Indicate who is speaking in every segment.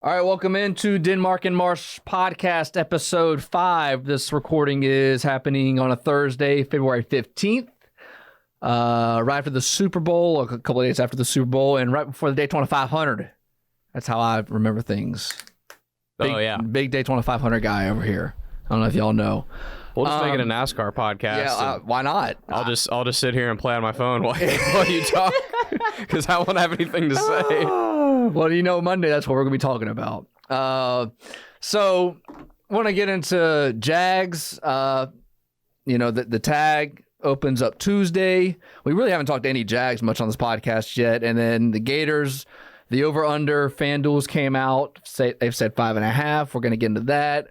Speaker 1: All right, welcome into Denmark and Marsh podcast episode 5. This recording is happening on a Thursday, February 15th, right after the Super Bowl, a couple of days after the Super Bowl, and right before the Daytona 500. That's how I remember things. Big Daytona 500 guy over here. I don't know if y'all know.
Speaker 2: We'll just make it a NASCAR podcast.
Speaker 1: Yeah, why not?
Speaker 2: I'll just sit here and play on my phone while you talk, because I won't have anything to say.
Speaker 1: Well, Monday, that's what we're going to be talking about. So, want to get into Jags. The tag opens up Tuesday. We really haven't talked to any Jags much on this podcast yet. And then the Gators, the over-under, FanDuels came out. They've said 5.5. We're going to get into that.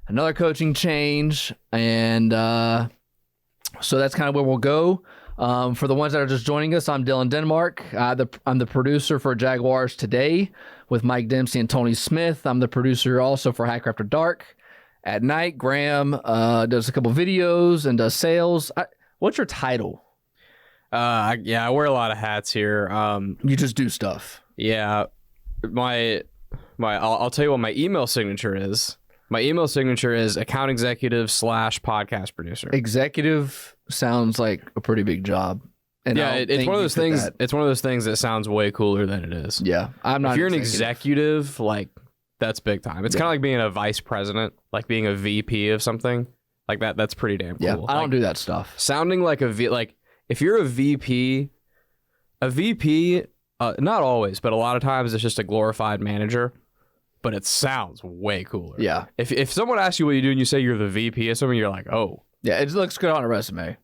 Speaker 1: Another coaching change. And so that's kind of where we'll go. For the ones that are just joining us, I'm Dylan Denmark. I'm the producer for Jaguars Today with Mike Dempsey and Tony Smith. I'm the producer also for Hacker After Dark. At night, Graham does a couple videos and does sales. What's your title?
Speaker 2: I wear a lot of hats here.
Speaker 1: You just do stuff.
Speaker 2: Yeah, I'll tell you what my email signature is. My email signature is account executive / podcast producer.
Speaker 1: Executive sounds like a pretty big job. And
Speaker 2: yeah, it's one of those things. It's one of those things that sounds way cooler than it is.
Speaker 1: Yeah, I'm not.
Speaker 2: If you're an executive, like that's big time. It's kind of like being a vice president, like being a VP of something like that. That's pretty damn cool.
Speaker 1: Yeah, I don't do that stuff.
Speaker 2: Sounding like if you're a VP, not always, but a lot of times it's just a glorified manager. But it sounds way cooler.
Speaker 1: Yeah.
Speaker 2: If someone asks you what you do and you say you're the VP of something, you're like, oh.
Speaker 1: Yeah, it looks good on a resume.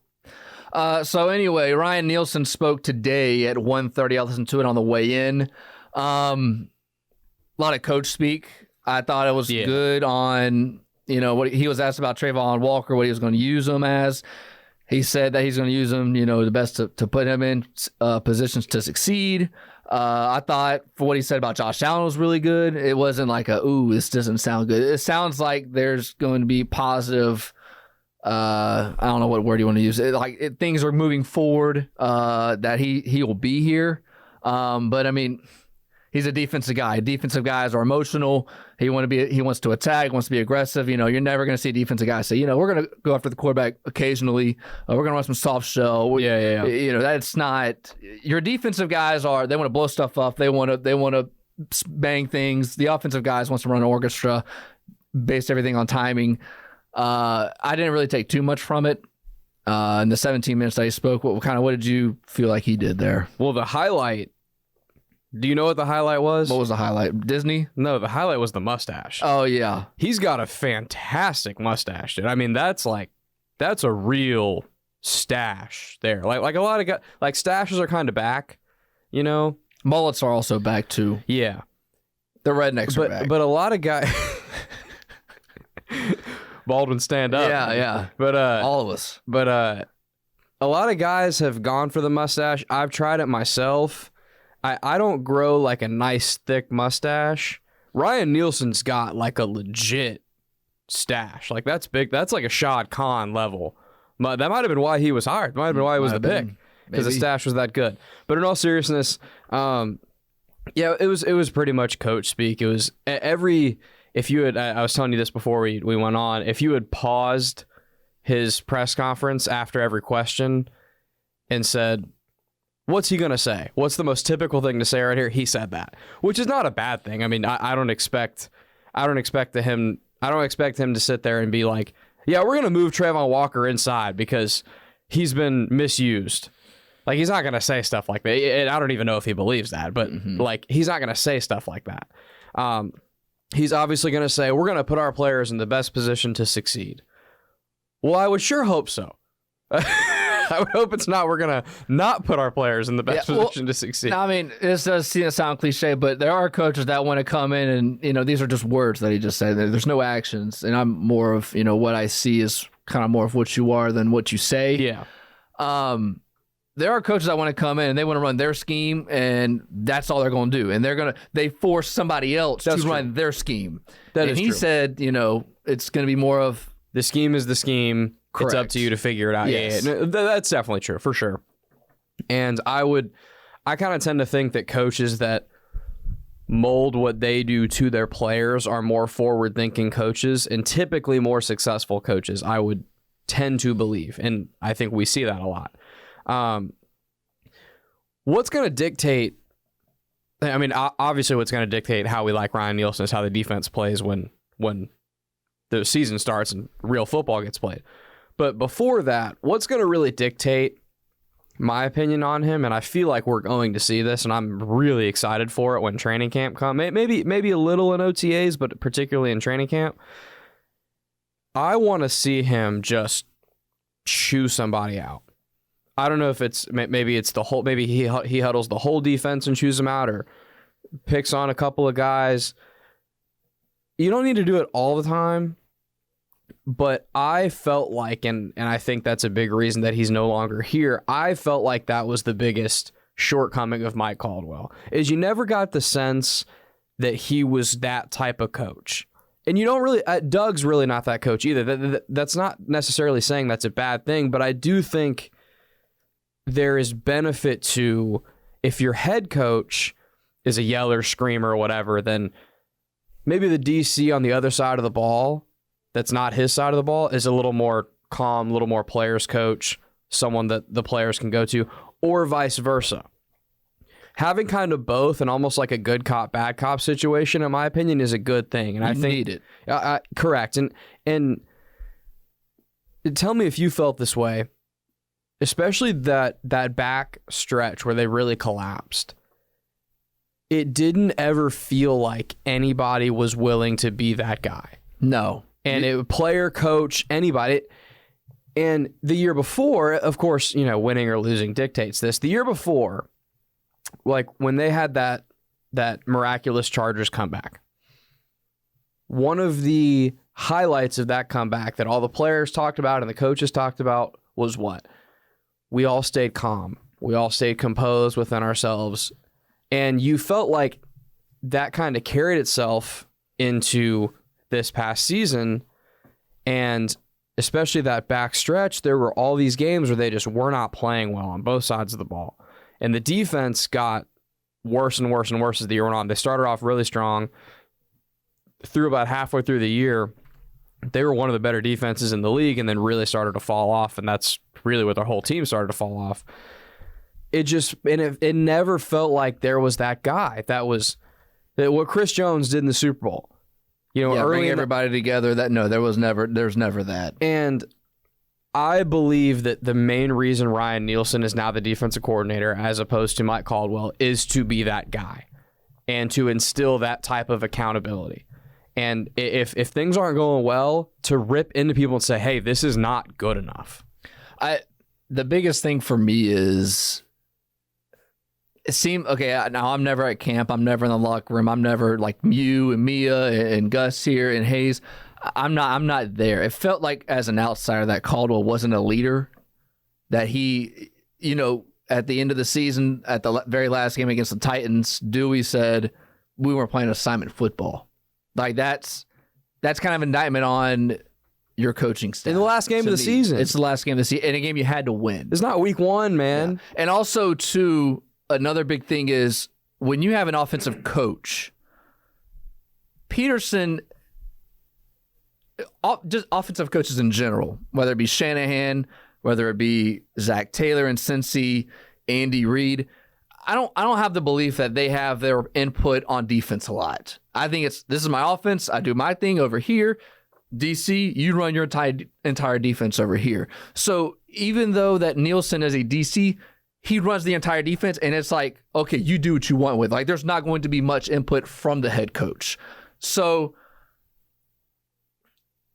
Speaker 1: So anyway, Ryan Nielsen spoke today at 1:30. I listened to it on the way in. A lot of coach speak. I thought it was good on, what he was asked about Trayvon Walker, what he was going to use him as. He said that he's going to use him, the best to put him in positions to succeed. I thought for what he said about Josh Allen was really good. It wasn't like this doesn't sound good. It sounds like there's going to be positive. I don't know what word you want to use. Things are moving forward. That he will be here. But I mean, he's a defensive guy. Defensive guys are emotional. He wants to attack. Wants to be aggressive. You're never going to see a defensive guy say, we're going to go after the quarterback occasionally. We're going to run some soft shell.
Speaker 2: Yeah.
Speaker 1: That's not. Your defensive guys they want to blow stuff up. They want to bang things. The offensive guys wants to run an orchestra, base everything on timing. I didn't really take too much from it. In the 17 minutes that he spoke, what did you feel like he did there?
Speaker 2: Well, the highlight. Do you know what the highlight was?
Speaker 1: What was the highlight? Disney?
Speaker 2: No, the highlight was the mustache.
Speaker 1: Oh, yeah.
Speaker 2: He's got a fantastic mustache, dude. I mean, that's a real stash there. Like a lot of guys, like stashes are kind of back,
Speaker 1: Mullets are also back, too.
Speaker 2: Yeah.
Speaker 1: The rednecks are back.
Speaker 2: But a lot of guys... Baldwin, stand up.
Speaker 1: Yeah.
Speaker 2: But
Speaker 1: all of us.
Speaker 2: But a lot of guys have gone for the mustache. I've tried it myself. I don't grow like a nice thick mustache. Ryan Nielsen's got like a legit stash. Like that's big. That's like a Shad Khan level. That might have been why he was hired. Might have been why he was the pick, because the stash was that good. But in all seriousness, it was pretty much coach speak. It was if you had, I was telling you this before we went on, if you had paused his press conference after every question and said, what's he going to say? What's the most typical thing to say right here? He said that, which is not a bad thing. I mean, I don't expect him to sit there and be like, yeah, we're going to move Trayvon Walker inside because he's been misused. Like, he's not going to say stuff like that. And I don't even know if he believes that, but like, he's not going to say stuff like that. He's obviously going to say, we're going to put our players in the best position to succeed. Well, I would sure hope so. I would hope it's not. We're going to not put our players in the best position to succeed.
Speaker 1: I mean, this does sound cliche, but there are coaches that want to come in and, these are just words that he just said. There's no actions. And I'm more of, what I see is kind of more of what you are than what you say.
Speaker 2: Yeah.
Speaker 1: There are coaches that want to come in and they want to run their scheme, and that's all they're going to do. And they force somebody else to run their scheme. And he said, it's going to be more of
Speaker 2: the scheme is the scheme.
Speaker 1: Correct.
Speaker 2: It's up to you to figure it out.
Speaker 1: Yes.
Speaker 2: Yeah, that's definitely true, for sure. And I kind of tend to think that coaches that mold what they do to their players are more forward-thinking coaches and typically more successful coaches, I would tend to believe. And I think we see that a lot. What's going to dictate, I mean, obviously what's going to dictate how we like Ryan Nielsen is how the defense plays when the season starts and real football gets played. But before that, what's going to really dictate my opinion on him, and I feel like we're going to see this, and I'm really excited for it when training camp comes. Maybe a little in OTAs, but particularly in training camp. I want to see him just chew somebody out. I don't know if maybe he huddles the whole defense and chews them out, or picks on a couple of guys. You don't need to do it all the time. But I felt like, and I think that's a big reason that he's no longer here, I felt like that was the biggest shortcoming of Mike Caldwell, is you never got the sense that he was that type of coach. And you don't really, Doug's really not that coach either. That's not necessarily saying that's a bad thing, but I do think there is benefit to, if your head coach is a yeller, screamer, or whatever, then maybe the DC on the other side of the ball that's not his side of the ball is a little more calm, a little more players coach, someone that the players can go to, or vice versa. Having kind of both and almost like a good cop, bad cop situation, in my opinion, is a good thing. And I think
Speaker 1: need it.
Speaker 2: Correct. And tell me if you felt this way, especially that back stretch where they really collapsed. It didn't ever feel like anybody was willing to be that guy.
Speaker 1: No.
Speaker 2: And player, coach, anybody. And the year before, of course, winning or losing dictates this. The year before, like when they had that miraculous Chargers comeback, one of the highlights of that comeback that all the players talked about and the coaches talked about was what? We all stayed calm. We all stayed composed within ourselves. And you felt like that kind of carried itself into this past season, and especially that back stretch, there were all these games where they just were not playing well on both sides of the ball. And the defense got worse and worse and worse as the year went on. They started off really strong. Through about halfway through the year, they were one of the better defenses in the league, and then really started to fall off, and that's really what their whole team started to fall off. It never felt like there was that guy. That was what Chris Jones did in the Super Bowl.
Speaker 1: Bring everybody together. There's never that.
Speaker 2: And I believe that the main reason Ryan Nielsen is now the defensive coordinator as opposed to Mike Caldwell is to be that guy and to instill that type of accountability. And if things aren't going well, to rip into people and say, hey, this is not good enough.
Speaker 1: The biggest thing for me is, it seemed, okay, now I'm never at camp. I'm never in the locker room. I'm never like you and Mia and Gus here and Hayes. I'm not there. It felt like, as an outsider, that Caldwell wasn't a leader, that he, at the end of the season, at the very last game against the Titans, Dewey said, we weren't playing assignment football. Like that's kind of indictment on your coaching staff.
Speaker 2: In the last game of the season.
Speaker 1: It's the last game of the season. In a game you had to win.
Speaker 2: It's not week one, man.
Speaker 1: Yeah. And also, too, another big thing is when you have an offensive coach, Peterson, just offensive coaches in general, whether it be Shanahan, whether it be Zach Taylor and Cincy, Andy Reid, I don't have the belief that they have their input on defense a lot. I think this is my offense. I do my thing over here. DC, you run your entire defense over here. So even though that Nielsen is a DC, he runs the entire defense, and it's like, okay, you do what you want with. Like, there's not going to be much input from the head coach. So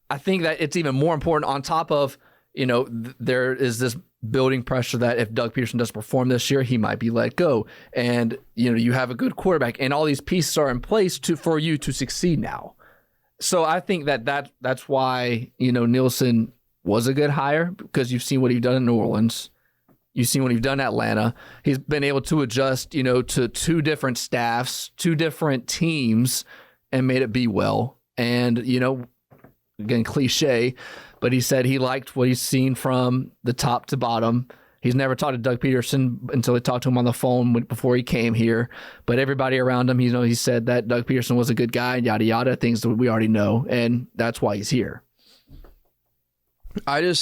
Speaker 1: I think that it's even more important on top of, there is this building pressure that if Doug Peterson doesn't perform this year, he might be let go. And, you have a good quarterback, and all these pieces are in place for you to succeed now. So I think that's why, Nielsen was a good hire, because you've seen what he's done in New Orleans. You've seen what he's done in Atlanta. He's been able to adjust, to two different staffs, two different teams, and made it be well. And, again, cliche, but he said he liked what he's seen from the top to bottom. He's never talked to Doug Peterson until he talked to him on the phone before he came here. But everybody around him, he said that Doug Peterson was a good guy, yada, yada, things that we already know. And that's why he's here.
Speaker 2: I'm going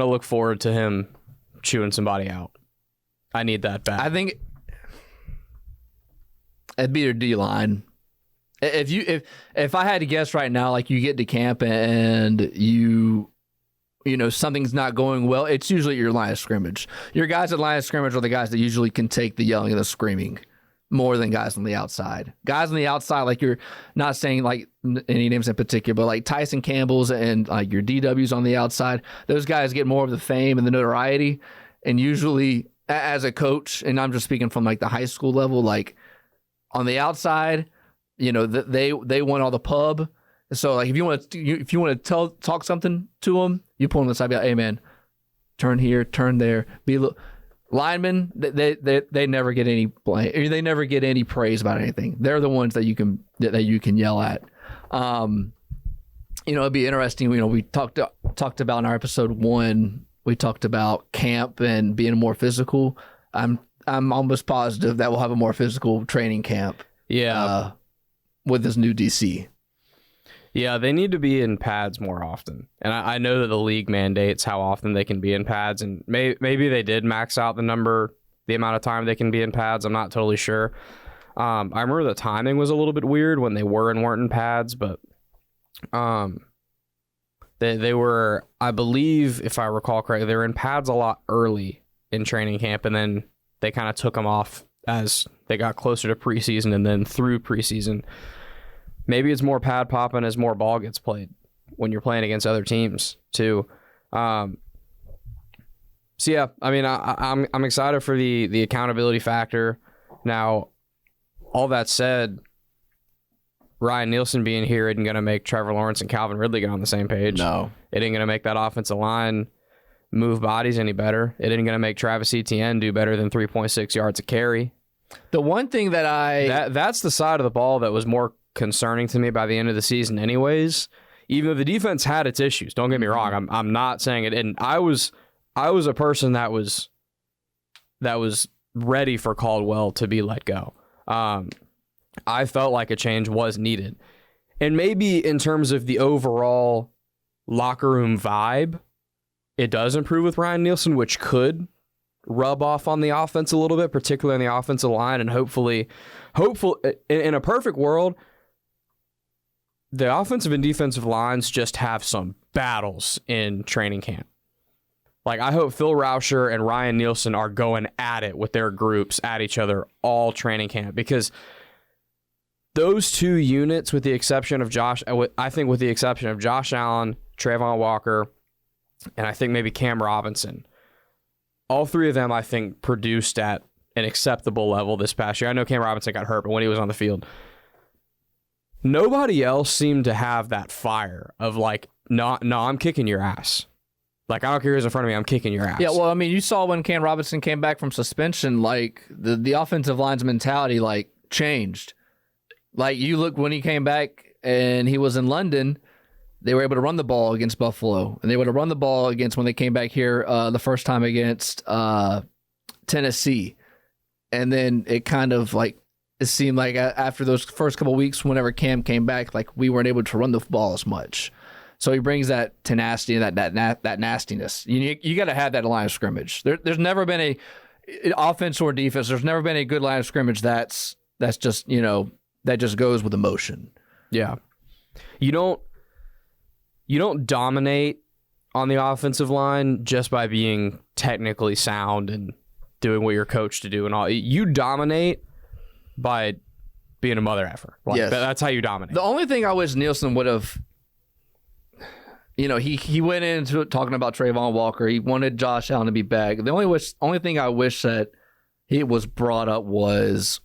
Speaker 2: to look forward to him chewing somebody out. I need that back.
Speaker 1: I think it'd be your D-line. If I had to guess right now, like you get to camp and something's not going well, it's usually your line of scrimmage. Your guys at line of scrimmage are the guys that usually can take the yelling and the screaming more than guys on the outside. Guys on the outside, like you're not saying like any names in particular, but like Tyson Campbell's and like your DWs on the outside, those guys get more of the fame and the notoriety. And usually as a coach, and I'm just speaking from like the high school level, like on the outside, they want all the pub. So like if you want to talk something to them, you pull them aside, be like, hey man, turn here, turn there. Linemen, they never get any blame. They never get any praise about anything. They're the ones that you can yell at. It'd be interesting. We talked about in our episode 1. We talked about camp and being more physical. I'm almost positive that we'll have a more physical training camp.
Speaker 2: Yeah.
Speaker 1: With this new DC.
Speaker 2: Yeah, they need to be in pads more often. And I know that the league mandates how often they can be in pads, and maybe they did max out the amount of time they can be in pads. I'm not totally sure. I remember the timing was a little bit weird when they were and weren't in pads, but they were, I believe, if I recall correctly, they were in pads a lot early in training camp, and then they kind of took them off as they got closer to preseason and then through preseason. Maybe it's more pad popping as more ball gets played when you're playing against other teams too. So yeah, I mean, I'm excited for the accountability factor. Now, all that said, Ryan Nielsen being here isn't going to make Trevor Lawrence and Calvin Ridley get on the same page.
Speaker 1: No, it
Speaker 2: ain't going to make that offensive line move bodies any better. It ain't going to make Travis Etienne do better than 3.6 yards a carry.
Speaker 1: The one thing
Speaker 2: that's the side of the ball that was more concerning to me by the end of the season anyways, even though the defense had its issues. Don't get me wrong. I'm not saying it. And I was a person that was ready for Caldwell to be let go. I felt like a change was needed. And maybe in terms of the overall locker room vibe, it does improve with Ryan Nielsen, which could rub off on the offense a little bit, particularly on the offensive line. And hopefully in a perfect world, the offensive and defensive lines just have some battles in training camp. Like, I hope Phil Rauscher and Ryan Nielsen are going at it with their groups at each other all training camp, because those two units, with the exception of Josh Allen, Trayvon Walker, and I think maybe Cam Robinson, all three of them, I think, produced at an acceptable level this past year. I know Cam Robinson got hurt, but when he was on the field, nobody else seemed to have that fire of like, no, I'm kicking your ass. Like, I don't care who's in front of me, I'm kicking your ass.
Speaker 1: Yeah, well, I mean, you saw when Cam Robinson came back from suspension, like, the offensive line's mentality, like, changed. Like, you look when he came back and he was in London, they were able to run the ball against Buffalo. And they were able to run the ball against when they came back here the first time against Tennessee. And then it kind of, like, it seemed like after those first couple of weeks, whenever Cam came back, like, we weren't able to run the ball as much. So he brings that tenacity and that nastiness. You got to have that line of scrimmage. There's never been a offense or defense. There's never been a good line of scrimmage that's just, that just goes with emotion.
Speaker 2: Yeah. You don't dominate on the offensive line just by being technically sound and doing what you're coached to do and all. You dominate by being a mother effer. Like,
Speaker 1: yes.
Speaker 2: That's how you dominate.
Speaker 1: The only thing I wish Nielsen would have, he went into it talking about Trayvon Walker. He wanted Josh Allen to be back. The only thing I wish that he was brought up was,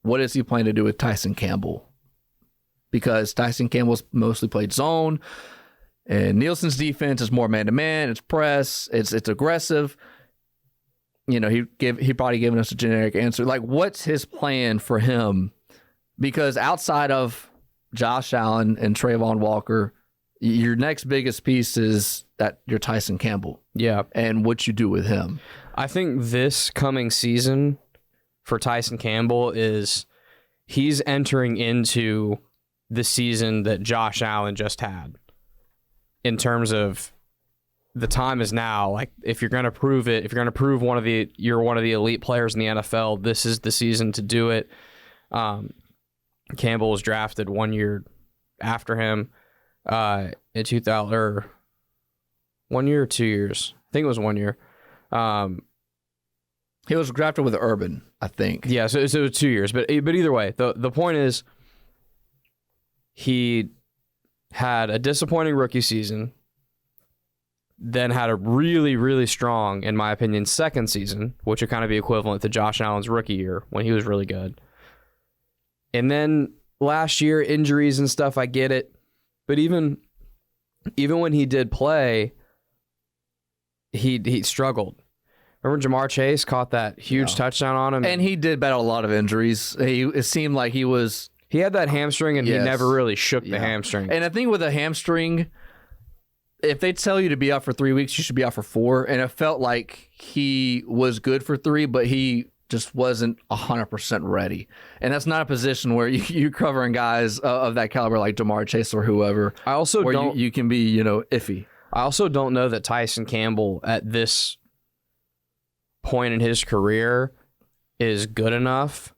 Speaker 1: what is he planning to do with Tyson Campbell? Because Tyson Campbell's mostly played zone, and Nielsen's defense is more man-to-man. It's press. It's aggressive. He probably given us a generic answer. Like, what's his plan for him? Because outside of Josh Allen and Trayvon Walker, Your next biggest piece is that you're Tyson Campbell.
Speaker 2: Yeah.
Speaker 1: And what you do with him.
Speaker 2: I think this coming season for Tyson Campbell is he's entering into the season that Josh Allen just had. In terms of the time is now. Like, if you're going to prove it, if you're going to prove you're one of the elite players in the NFL, this is the season to do it. Campbell was drafted 1 year after him in 2000, or 1 year or 2 years. I think it was 1 year.
Speaker 1: He was drafted with Urban, I think.
Speaker 2: Yeah, so it was 2 years. But either way, the point is he had a disappointing rookie season, then had a really, really strong, in my opinion, second season, which would kind of be equivalent to Josh Allen's rookie year when he was really good. And then last year, injuries and stuff, I get it. But even when he did play, he struggled. Remember Jamar Chase caught that huge touchdown on him?
Speaker 1: And he did battle a lot of injuries. It seemed like he was...
Speaker 2: He had that hamstring, and he never really shook the hamstring.
Speaker 1: And I think with a hamstring, if they tell you to be out for 3 weeks, you should be out for 4. And it felt like he was good for 3, but he just wasn't 100% ready. And that's not a position where you're covering guys of that caliber like Jamar Chase or whoever.
Speaker 2: I also don't...
Speaker 1: You can be, iffy.
Speaker 2: I also don't know that Tyson Campbell at this point in his career is good enough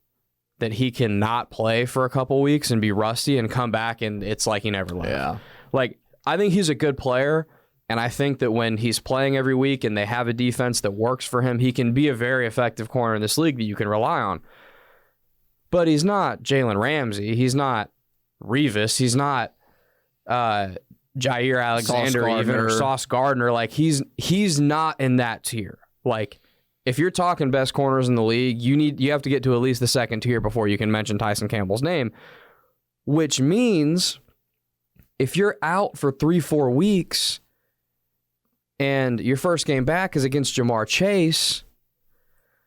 Speaker 2: that he can not play for a couple weeks and be rusty and come back and it's like he never left.
Speaker 1: Yeah.
Speaker 2: Like, I think he's a good player, and I think that when he's playing every week and they have a defense that works for him, he can be a very effective corner in this league that you can rely on. But he's not Jalen Ramsey. He's not Revis. He's not Jair Alexander or Sauce Gardner. Like, he's not in that tier. Like, if you're talking best corners in the league, you have to get to at least the second tier before you can mention Tyson Campbell's name, which means if you're out for 3-4 weeks and your first game back is against Jamar Chase,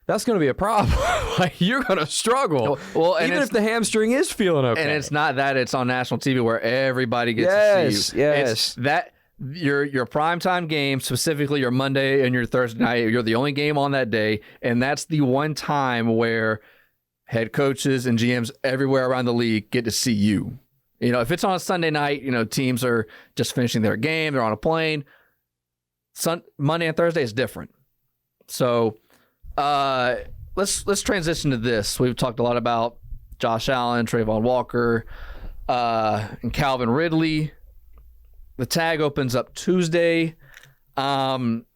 Speaker 2: that's going to be a problem. Like, you're going to struggle. Well, and even if the hamstring is feeling okay.
Speaker 1: And it's not that it's on national TV where everybody gets to see you.
Speaker 2: Yes.
Speaker 1: It's that your primetime game, specifically your Monday and your Thursday night, you're the only game on that day. And that's the one time where head coaches and GMs everywhere around the league get to see you. If it's on a Sunday night, teams are just finishing their game. They're on a plane. Monday and Thursday is different. So let's transition to this. We've talked a lot about Josh Allen, Trayvon Walker, and Calvin Ridley. The tag opens up Tuesday. So I'm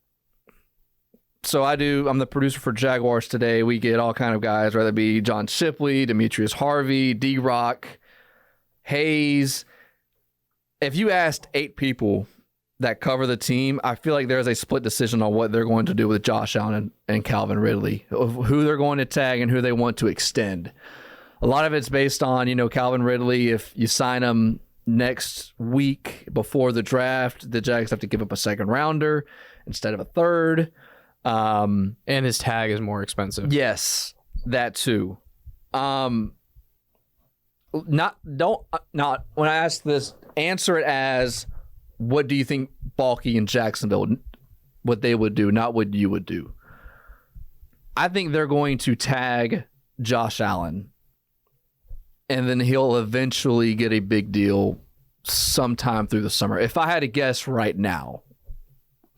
Speaker 1: the producer for Jaguars today. We get all kind of guys, whether it be John Shipley, Demetrius Harvey, D-Rock, Hayes. If you asked 8 people that cover the team, I feel like there's a split decision on what they're going to do with Josh Allen and Calvin Ridley, of who they're going to tag and who they want to extend. A lot of it's based on, Calvin Ridley. If you sign him next week before the draft, the Jags have to give up a second rounder instead of a third.
Speaker 2: And his tag is more expensive.
Speaker 1: Yes, that too. When I ask this, answer it as, what do you think Balky and Jacksonville, what they would do, not what you would do? I think they're going to tag Josh Allen, and then he'll eventually get a big deal sometime through the summer. If I had to guess right now,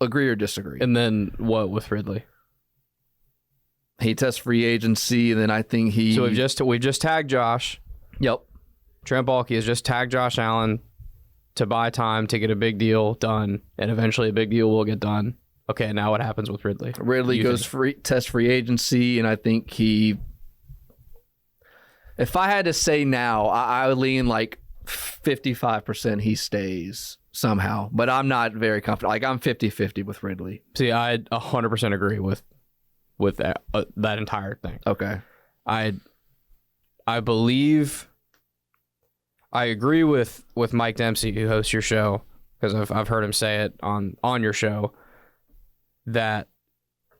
Speaker 1: agree or disagree?
Speaker 2: And then what with Ridley?
Speaker 1: He tests free agency, and then I think he...
Speaker 2: So we've just tagged Josh.
Speaker 1: Yep.
Speaker 2: Trent Baalke has just tagged Josh Allen to buy time to get a big deal done, and eventually a big deal will get done. Okay, now what happens with Ridley?
Speaker 1: Ridley goes test free agency, and I think he... If I had to say now, I would lean like 55% he stays somehow, but I'm not very confident. Like, I'm 50-50 with Ridley.
Speaker 2: See, I 100% agree with that entire thing.
Speaker 1: Okay.
Speaker 2: I believe... I agree with Mike Dempsey, who hosts your show, because I've heard him say it on your show, that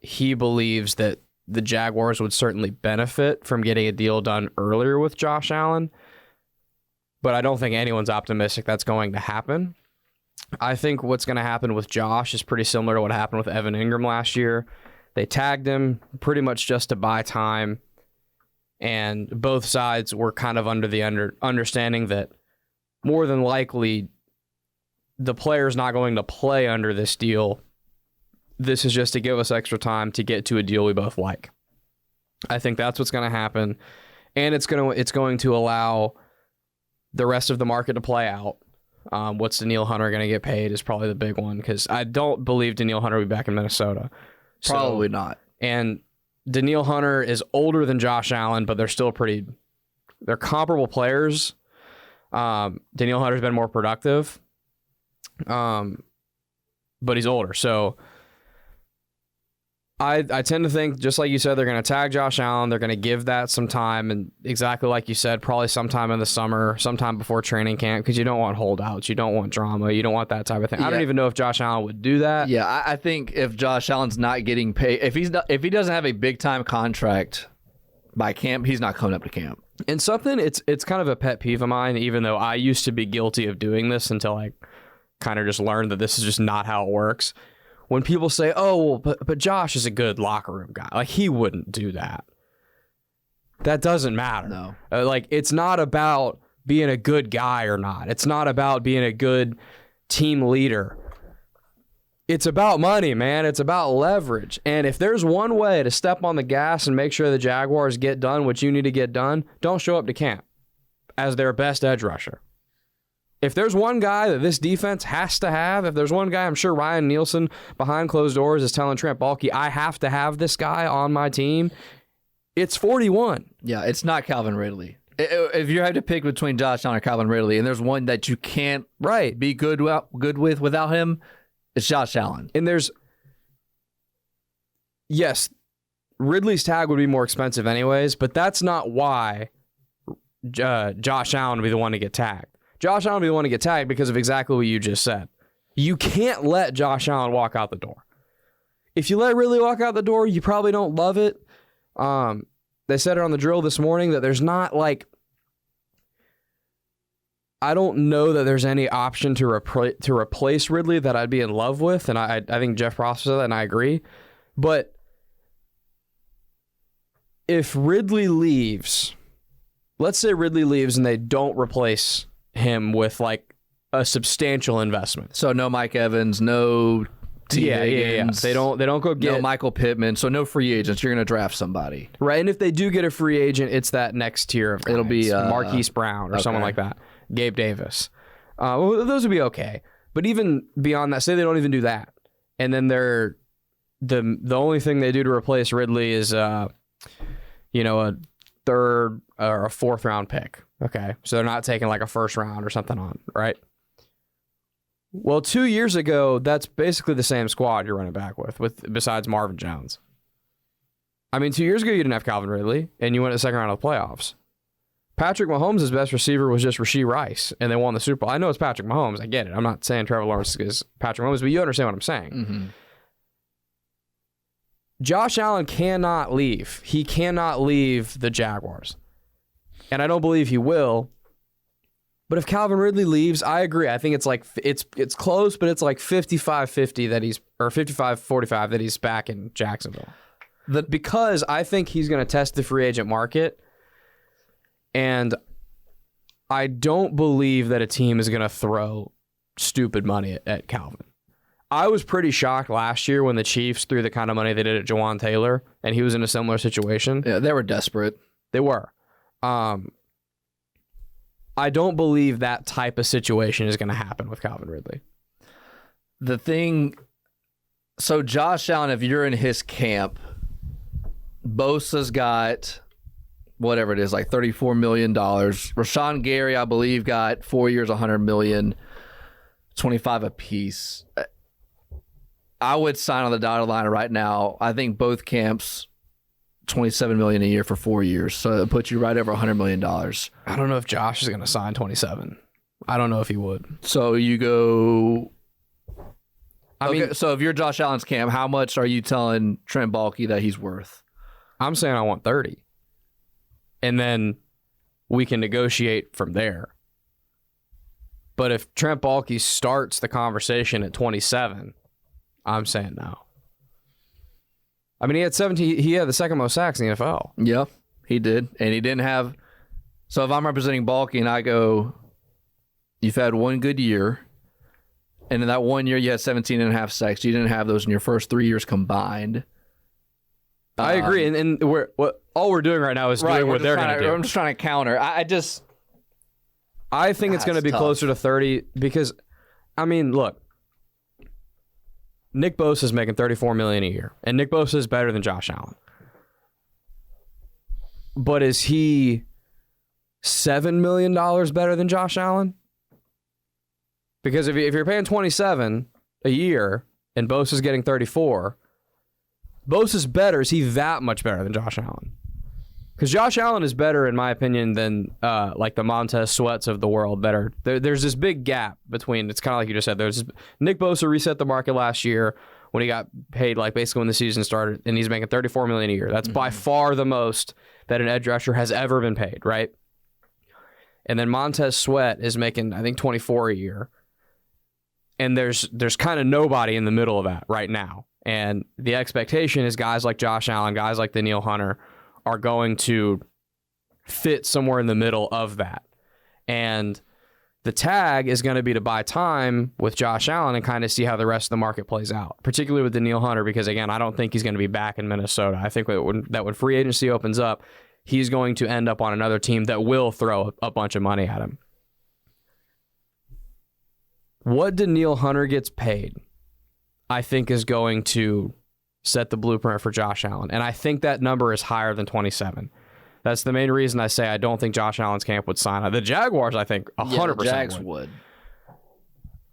Speaker 2: he believes that the Jaguars would certainly benefit from getting a deal done earlier with Josh Allen, but I don't think anyone's optimistic that's going to happen. I think what's going to happen with Josh is pretty similar to what happened with Evan Ingram last year. They tagged him pretty much just to buy time, and both sides were kind of under the understanding that more than likely the player's not going to play under this deal. This is just to give us extra time to get to a deal we both like. I think that's what's going to happen, and it's going to allow the rest of the market to play out. What's Danielle Hunter going to get paid is probably the big one, because I don't believe Danielle Hunter will be back in Minnesota.
Speaker 1: Probably not.
Speaker 2: And Danielle Hunter is older than Josh Allen, but they're comparable players. Danielle Hunter's been more productive, but he's older. So I tend to think, just like you said, they're going to tag Josh Allen. They're going to give that some time, and exactly like you said, probably sometime in the summer, sometime before training camp, because you don't want holdouts, you don't want drama, you don't want that type of thing. Yeah. I don't even know if Josh Allen would do that.
Speaker 1: Yeah, I think if Josh Allen's not getting paid, if he doesn't have a big time contract by camp, he's not coming up to camp.
Speaker 2: And something, it's kind of a pet peeve of mine, even though I used to be guilty of doing this until I kind of just learned that this is just not how it works. When people say, oh, well, but Josh is a good locker room guy. Like, he wouldn't do that. That doesn't matter.
Speaker 1: No.
Speaker 2: It's not about being a good guy or not. It's not about being a good team leader. It's about money, man. It's about leverage. And if there's one way to step on the gas and make sure the Jaguars get done what you need to get done, don't show up to camp as their best edge rusher. If there's one guy that this defense has to have, if there's one guy, I'm sure Ryan Nielsen behind closed doors is telling Trent Baalke, I have to have this guy on my team, it's 41.
Speaker 1: Yeah, it's not Calvin Ridley. If you have to pick between Josh Allen or Calvin Ridley, and there's one that you can't be good with without him, it's Josh Allen.
Speaker 2: And yes, Ridley's tag would be more expensive anyways, but that's not why Josh Allen would be the one to get tagged. Josh Allen will be the one to get tagged because of exactly what you just said. You can't let Josh Allen walk out the door. If you let Ridley walk out the door, you probably don't love it. They said it on the drill this morning that there's not I don't know that there's any option to replace Ridley that I'd be in love with, and I think Jeff Prosser said that, and I agree. But if Ridley leaves, let's say Ridley leaves and they don't replace him with a substantial investment.
Speaker 1: So no Mike Evans, no T. Higgins.
Speaker 2: They don't go get
Speaker 1: no Michael Pittman. So no free agents. You're going to draft somebody,
Speaker 2: right? And if they do get a free agent, it's that next tier of guys.
Speaker 1: It'll be
Speaker 2: Marquise Brown or someone like that. Gabe Davis. Those would be okay. But even beyond that, say they don't even do that, and then they're the only thing they do to replace Ridley is a third or a fourth round pick. Okay, so they're not taking a first round or something on, right? Well, 2 years ago, that's basically the same squad you're running back with besides Marvin Jones. I mean, 2 years ago, you didn't have Calvin Ridley, and you went to the second round of the playoffs. Patrick Mahomes' best receiver was just Rashee Rice, and they won the Super Bowl. I know it's Patrick Mahomes. I get it. I'm not saying Trevor Lawrence is Patrick Mahomes, but you understand what I'm saying.
Speaker 1: Mm-hmm.
Speaker 2: Josh Allen cannot leave. He cannot leave the Jaguars. And I don't believe he will. But if Calvin Ridley leaves, I agree. I think it's close, but it's 55-50 that he's, or 55-45 that he's back in Jacksonville. Because I think he's going to test the free agent market. And I don't believe that a team is going to throw stupid money at Calvin. I was pretty shocked last year when the Chiefs threw the kind of money they did at Jawan Taylor, and he was in a similar situation.
Speaker 1: Yeah, they were desperate.
Speaker 2: They were. I don't believe that type of situation is going to happen with Calvin Ridley.
Speaker 1: So Josh Allen, if you're in his camp, Bosa's got whatever it is, $34 million. Rashawn Gary, I believe, got 4 years, $100 million, 25 apiece. I would sign on the dotted line right now. I think both camps, $27 million a year for 4 years. So it puts you right over $100 million.
Speaker 2: I don't know if Josh is going to sign 27. I don't know if he would.
Speaker 1: So you go. So if you're Josh Allen's camp, how much are you telling Trent Baalke that he's worth?
Speaker 2: I'm saying I want 30. And then we can negotiate from there. But if Trent Baalke starts the conversation at 27, I'm saying no. I mean, he had 17. He had the second most sacks in the NFL.
Speaker 1: Yeah, he did. And he didn't have... So if I'm representing Baalke and I go, you've had one good year, and in that 1 year you had 17 and a half sacks. You didn't have those in your first 3 years combined.
Speaker 2: I agree. And all we're doing right now is doing what they're going to do.
Speaker 1: I'm just trying to counter. I
Speaker 2: think it's going to be
Speaker 1: tough.
Speaker 2: closer to 30 because, I mean, look, Nick Bosa is making $34 million a year, and Nick Bosa is better than Josh Allen. But is he $7 million better than Josh Allen? Because if you're paying 27 a year and Bosa's getting 34, Bosa's better. Is he that much better than Josh Allen? Because Josh Allen is better, in my opinion, than like the Montez Sweats of the world. There's this big gap between. It's kind of like you just said. Nick Bosa reset the market last year when he got paid, like basically when the season started, and he's making $34 million a year. That's by far the most that an edge rusher has ever been paid, right? And then Montez Sweat is making, I think, $24 a year. And there's kind of nobody in the middle of that right now. And the expectation is guys like Josh Allen, guys like Danielle Hunter are going to fit somewhere in the middle of that. And the tag is going to be to buy time with Josh Allen and kind of see how the rest of the market plays out, particularly with Danielle Hunter, because, again, I don't think he's going to be back in Minnesota. I think that when free agency opens up, he's going to end up on another team that will throw a bunch of money at him. What Danielle Hunter gets paid, I think, is going to set the blueprint for Josh Allen. And I think that number is higher than 27. That's the main reason I say I don't think Josh Allen's camp would sign. The Jaguars, I think, 100%
Speaker 1: the Jags would.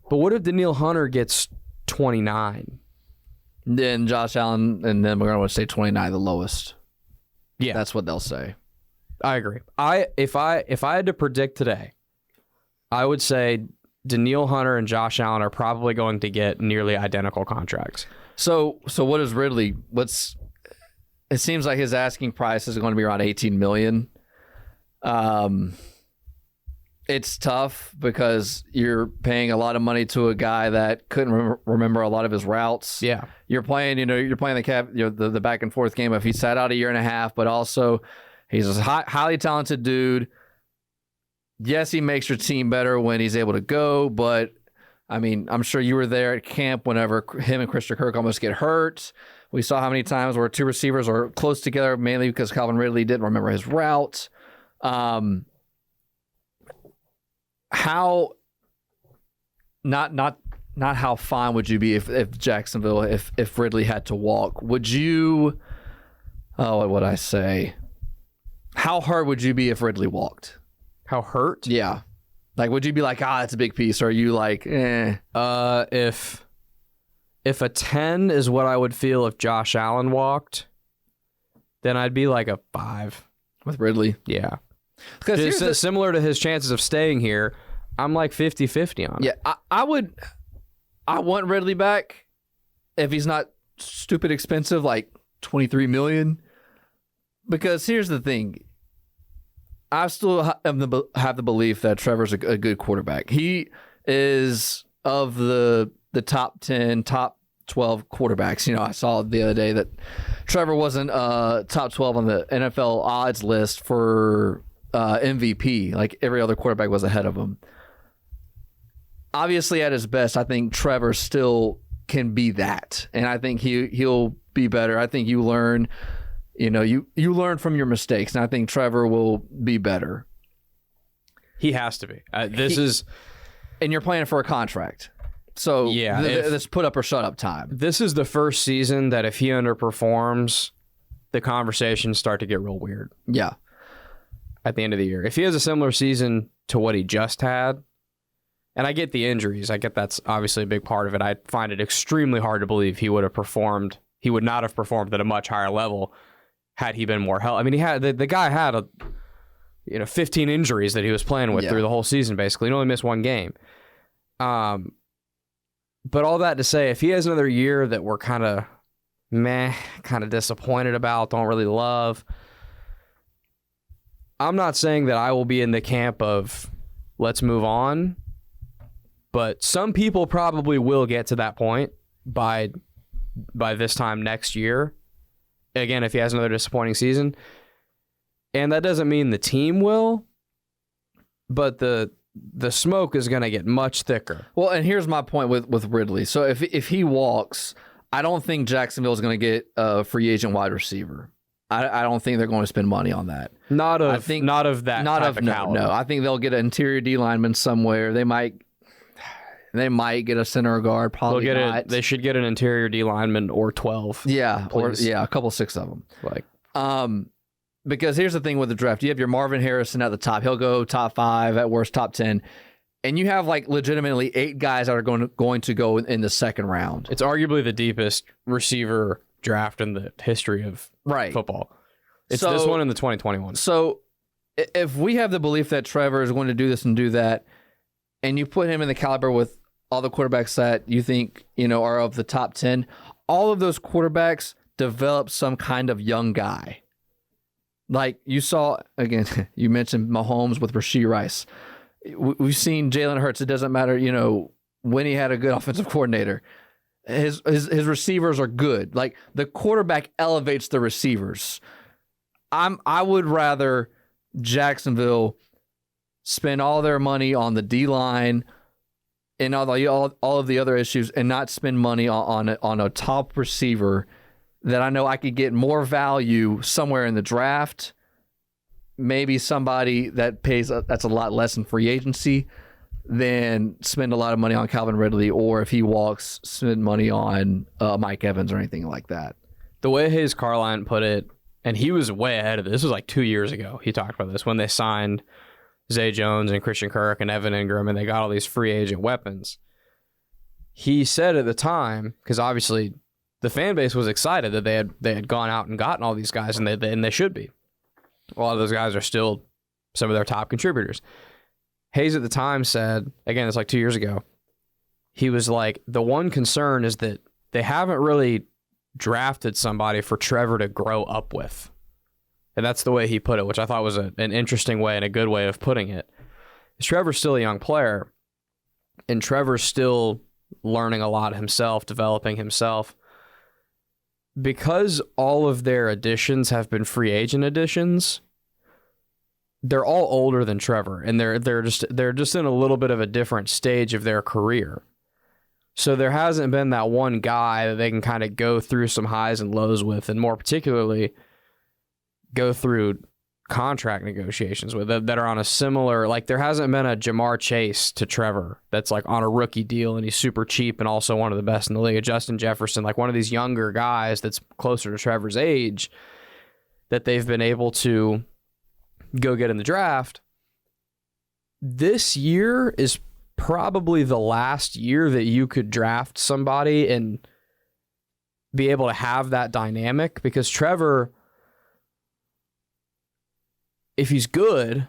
Speaker 2: But what if Danielle Hunter gets 29?
Speaker 1: Then Josh Allen, and then we're going to say 29, the lowest.
Speaker 2: Yeah.
Speaker 1: That's what they'll say.
Speaker 2: I agree. If I had to predict today, I would say Danielle Hunter and Josh Allen are probably going to get nearly identical contracts.
Speaker 1: So what is Ridley? It seems like his asking price is going to be around $18 million. It's tough because you're paying a lot of money to a guy that couldn't remember a lot of his routes.
Speaker 2: Yeah,
Speaker 1: you're playing the back and forth game. If he sat out a year and a half, but also he's a highly talented dude. Yes, he makes your team better when he's able to go, but I mean, I'm sure you were there at camp whenever him and Christian Kirk almost get hurt. We saw how many times where two receivers are close together, mainly because Calvin Ridley didn't remember his route. How not how fine would you be if Jacksonville, if Ridley had to walk? Would you? Oh, what would I say? How hurt would you be if Ridley walked?
Speaker 2: How hurt?
Speaker 1: Yeah. Like, would you be like, that's a big piece? Or are you like, eh?
Speaker 2: If a 10 is what I would feel if Josh Allen walked, then I'd be like a 5.
Speaker 1: With Ridley?
Speaker 2: Yeah. Because similar to his chances of staying here, I'm like 50-50 on it.
Speaker 1: Yeah, I want Ridley back if he's not stupid expensive, like $23 million. Because here's the thing. I still have the belief that Trevor's a good quarterback. He is of the top 10, top 12 quarterbacks. You know, I saw the other day that Trevor wasn't top 12 on the NFL odds list for MVP. Like every other quarterback was ahead of him. Obviously, at his best, I think Trevor still can be that, and I think he'll be better. I think you learn. You know, you learn from your mistakes, and I think Trevor will be better.
Speaker 2: He has to be. And
Speaker 1: you're playing for a contract. So
Speaker 2: yeah,
Speaker 1: this put up or shut up time.
Speaker 2: This is the first season that if he underperforms, the conversations start to get real weird.
Speaker 1: Yeah.
Speaker 2: At the end of the year. If he has a similar season to what he just had, and I get the injuries, I get that's obviously a big part of it. I find it extremely hard to believe he would not have performed at a much higher level had he been more healthy. I mean, he had the guy had 15 injuries that he was playing with through the whole season, basically. He only missed one game. But all that to say, if he has another year that we're kind of disappointed about, don't really love, I'm not saying that I will be in the camp of let's move on, But some people probably will get to that point by this time next year. Again, if he has another disappointing season. And that doesn't mean the team will, but the smoke is going to get much thicker.
Speaker 1: Well, and here's my point with Ridley. So if he walks, I don't think Jacksonville is going to get a free agent wide receiver. I don't think they're going to spend money on that.
Speaker 2: Not of that type of caliber.
Speaker 1: No, I think they'll get an interior D lineman somewhere. They might get a center guard. Probably not.
Speaker 2: They should get an interior D lineman or 12.
Speaker 1: Yeah,
Speaker 2: please.
Speaker 1: a couple 6 of them. Because here's the thing with the draft: you have your Marvin Harrison at the top. He'll go top 5, at worst top 10, and you have like legitimately 8 guys that are going to go in the second round.
Speaker 2: It's arguably the deepest receiver draft in the history of football. It's this one and the 2021.
Speaker 1: So if we have the belief that Trevor is going to do this and do that, and you put him in the caliber with all the quarterbacks that you think are of the top 10, all of those quarterbacks develop some kind of young guy. Like you saw, again, you mentioned Mahomes with Rashee Rice. We've seen Jalen Hurts. It doesn't matter, when he had a good offensive coordinator. His receivers are good. Like the quarterback elevates the receivers. I would rather Jacksonville spend all their money on the D line and all of the other issues, and not spend money on a top receiver that I know I could get more value somewhere in the draft. Maybe somebody that pays that's a lot less in free agency, than spend a lot of money on Calvin Ridley, or if he walks, spend money on Mike Evans or anything like that.
Speaker 2: The way Hayes Carline put it, and he was way ahead of this. This was like 2 years ago. He talked about this when they signed Zay Jones and Christian Kirk and Evan Ingram, and they got all these free agent weapons. He said at the time, because obviously the fan base was excited that they had gone out and gotten all these guys, and they should be. A lot of those guys are still some of their top contributors. Hayes at the time said, again, it's like 2 years ago, he was like, the one concern is that they haven't really drafted somebody for Trevor to grow up with. And that's the way he put it, which I thought was an interesting way and a good way of putting it. Trevor's still a young player, and Trevor's still learning a lot himself, developing himself. Because all of their additions have been free agent additions, they're all older than Trevor, and they're just in a little bit of a different stage of their career. So there hasn't been that one guy that they can kind of go through some highs and lows with, and more particularly go through contract negotiations with that are on a similar, like there hasn't been a Jamar Chase to Trevor that's like on a rookie deal and he's super cheap and also one of the best in the league. A Justin Jefferson, like one of these younger guys that's closer to Trevor's age that they've been able to go get in the draft. This year is probably the last year that you could draft somebody and be able to have that dynamic, because Trevor, if he's good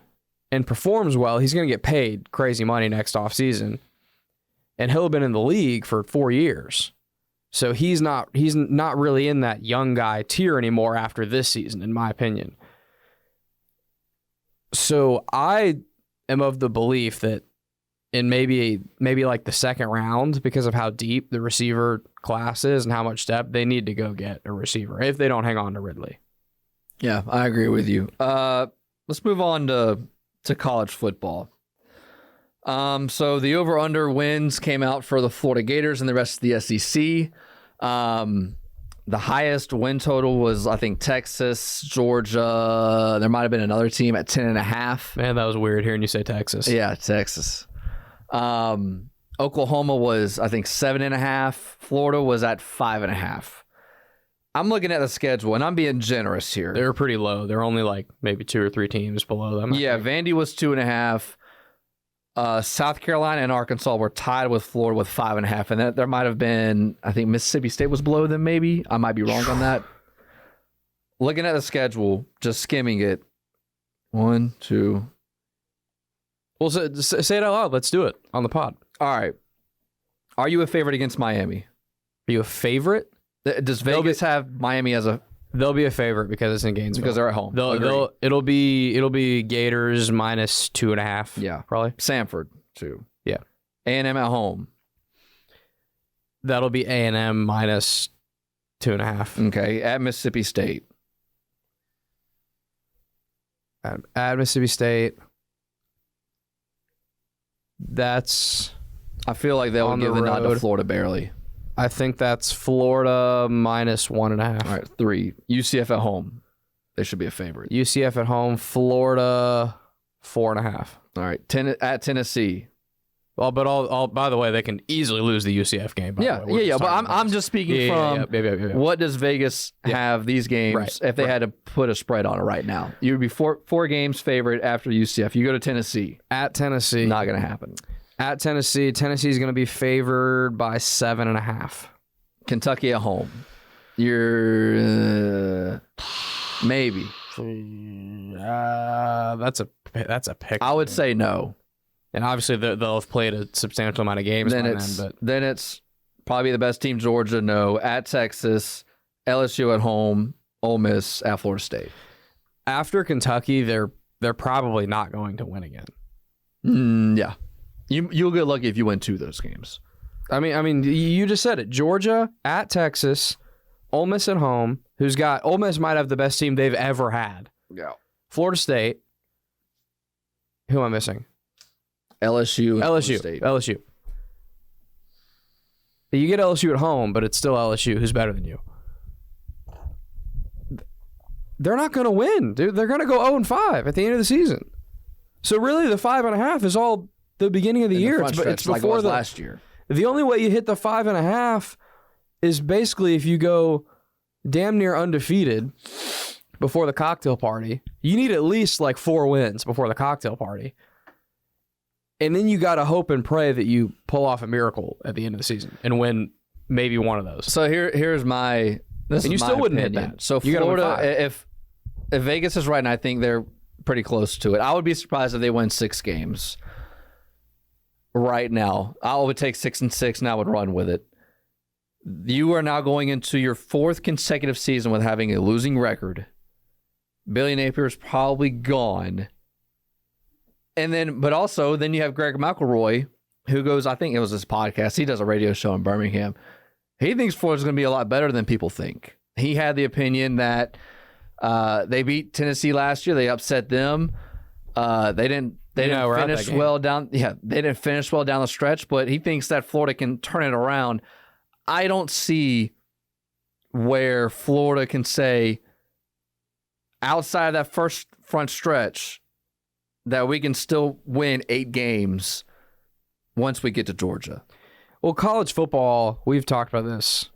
Speaker 2: and performs well, he's going to get paid crazy money next offseason. And he'll have been in the league for 4 years. So he's not really in that young guy tier anymore after this season, in my opinion. So I am of the belief that in maybe like the second round, because of how deep the receiver class is and how much depth, they need to go get a receiver if they don't hang on to Ridley.
Speaker 1: Yeah, I agree with you. Let's move on to college football. So the over-under wins came out for the Florida Gators and the rest of the SEC. The highest win total was, I think, Texas, Georgia. There might have been another team at 10.5.
Speaker 2: Man, that was weird hearing you say Texas.
Speaker 1: Yeah, Texas. Oklahoma was, I think, 7.5. Florida was at 5.5. I'm looking at the schedule, and I'm being generous here.
Speaker 2: They're pretty low. They're only like maybe 2 or 3 teams below them.
Speaker 1: Yeah, Vandy was 2.5. South Carolina and Arkansas were tied with Florida with 5.5, and there might have been, I think Mississippi State was below them. Maybe I might be wrong on that. Looking at the schedule, just skimming it. 1, 2.
Speaker 2: Well, say it out loud. Let's do it on the pod.
Speaker 1: All right. Are you a favorite against Miami?
Speaker 2: Are you a favorite?
Speaker 1: Does Vegas have Miami as a?
Speaker 2: They'll be a favorite because it's in Gainesville.
Speaker 1: Because they're at home.
Speaker 2: It'll be Gators minus 2.5.
Speaker 1: Yeah,
Speaker 2: probably.
Speaker 1: Samford too.
Speaker 2: Yeah.
Speaker 1: A&M at home.
Speaker 2: That'll be A&M minus 2.5.
Speaker 1: Okay, at Mississippi State.
Speaker 2: At Mississippi State. That's...
Speaker 1: I feel like they'll give the nod to Florida barely.
Speaker 2: I think that's Florida minus 1.5.
Speaker 1: All right, 3. UCF at home. They should be a favorite.
Speaker 2: UCF at home. Florida 4.5.
Speaker 1: All right, at Tennessee.
Speaker 2: Well, but all by the way, they can easily lose the UCF game.
Speaker 1: Yeah. But I'm just speaking from what does Vegas have these games if they had to put a spread on it right now? You would be four games favorite after UCF. You go to Tennessee.
Speaker 2: At Tennessee.
Speaker 1: Not going to happen.
Speaker 2: At Tennessee. Tennessee's going to be favored by 7.5.
Speaker 1: Kentucky at home. You're maybe.
Speaker 2: That's a pick.
Speaker 1: I would say no.
Speaker 2: And obviously they'll have played a substantial amount of games
Speaker 1: then it's probably the best team, Georgia, no. At Texas, LSU at home, Ole Miss at Florida State.
Speaker 2: After Kentucky, they're probably not going to win again.
Speaker 1: Yeah. You'll get lucky if you win 2 of those games.
Speaker 2: I mean, you just said it. Georgia at Texas, Ole Miss at home, Ole Miss might have the best team they've ever had.
Speaker 1: Yeah.
Speaker 2: Florida State. Who am I missing? LSU. You get LSU at home, but it's still LSU. Who's better than you? They're not going to win, dude. They're going to go 0-5 at the end of the season. So really, the 5.5 is all the beginning of the year. It's before
Speaker 1: last year.
Speaker 2: The only way you hit the 5.5 is basically if you go damn near undefeated before the cocktail party. You need at least like 4 wins before the cocktail party. And then you got to hope and pray that you pull off a miracle at the end of the season and win maybe one of those.
Speaker 1: So here's my this and
Speaker 2: you
Speaker 1: is
Speaker 2: still
Speaker 1: my
Speaker 2: wouldn't
Speaker 1: opinion.
Speaker 2: hit that.
Speaker 1: So Florida, if Vegas is right, and I think they're pretty close to it, I would be surprised if they win 6 games right now. I would take 6-6 and I would run with it. You are now going into your 4th consecutive season with having a losing record. Billy Napier is probably gone. And then, but also, then you have Greg McElroy, who goes, I think it was his podcast. He does a radio show in Birmingham. He thinks Florida's going to be a lot better than people think. He had the opinion that they beat Tennessee last year. They upset them. They didn't finish well down. Yeah, they didn't finish well down the stretch. But he thinks that Florida can turn it around. I don't see where Florida can say outside of that first front stretch that we can still win 8 games once we get to Georgia.
Speaker 2: Well, college football, we've talked about this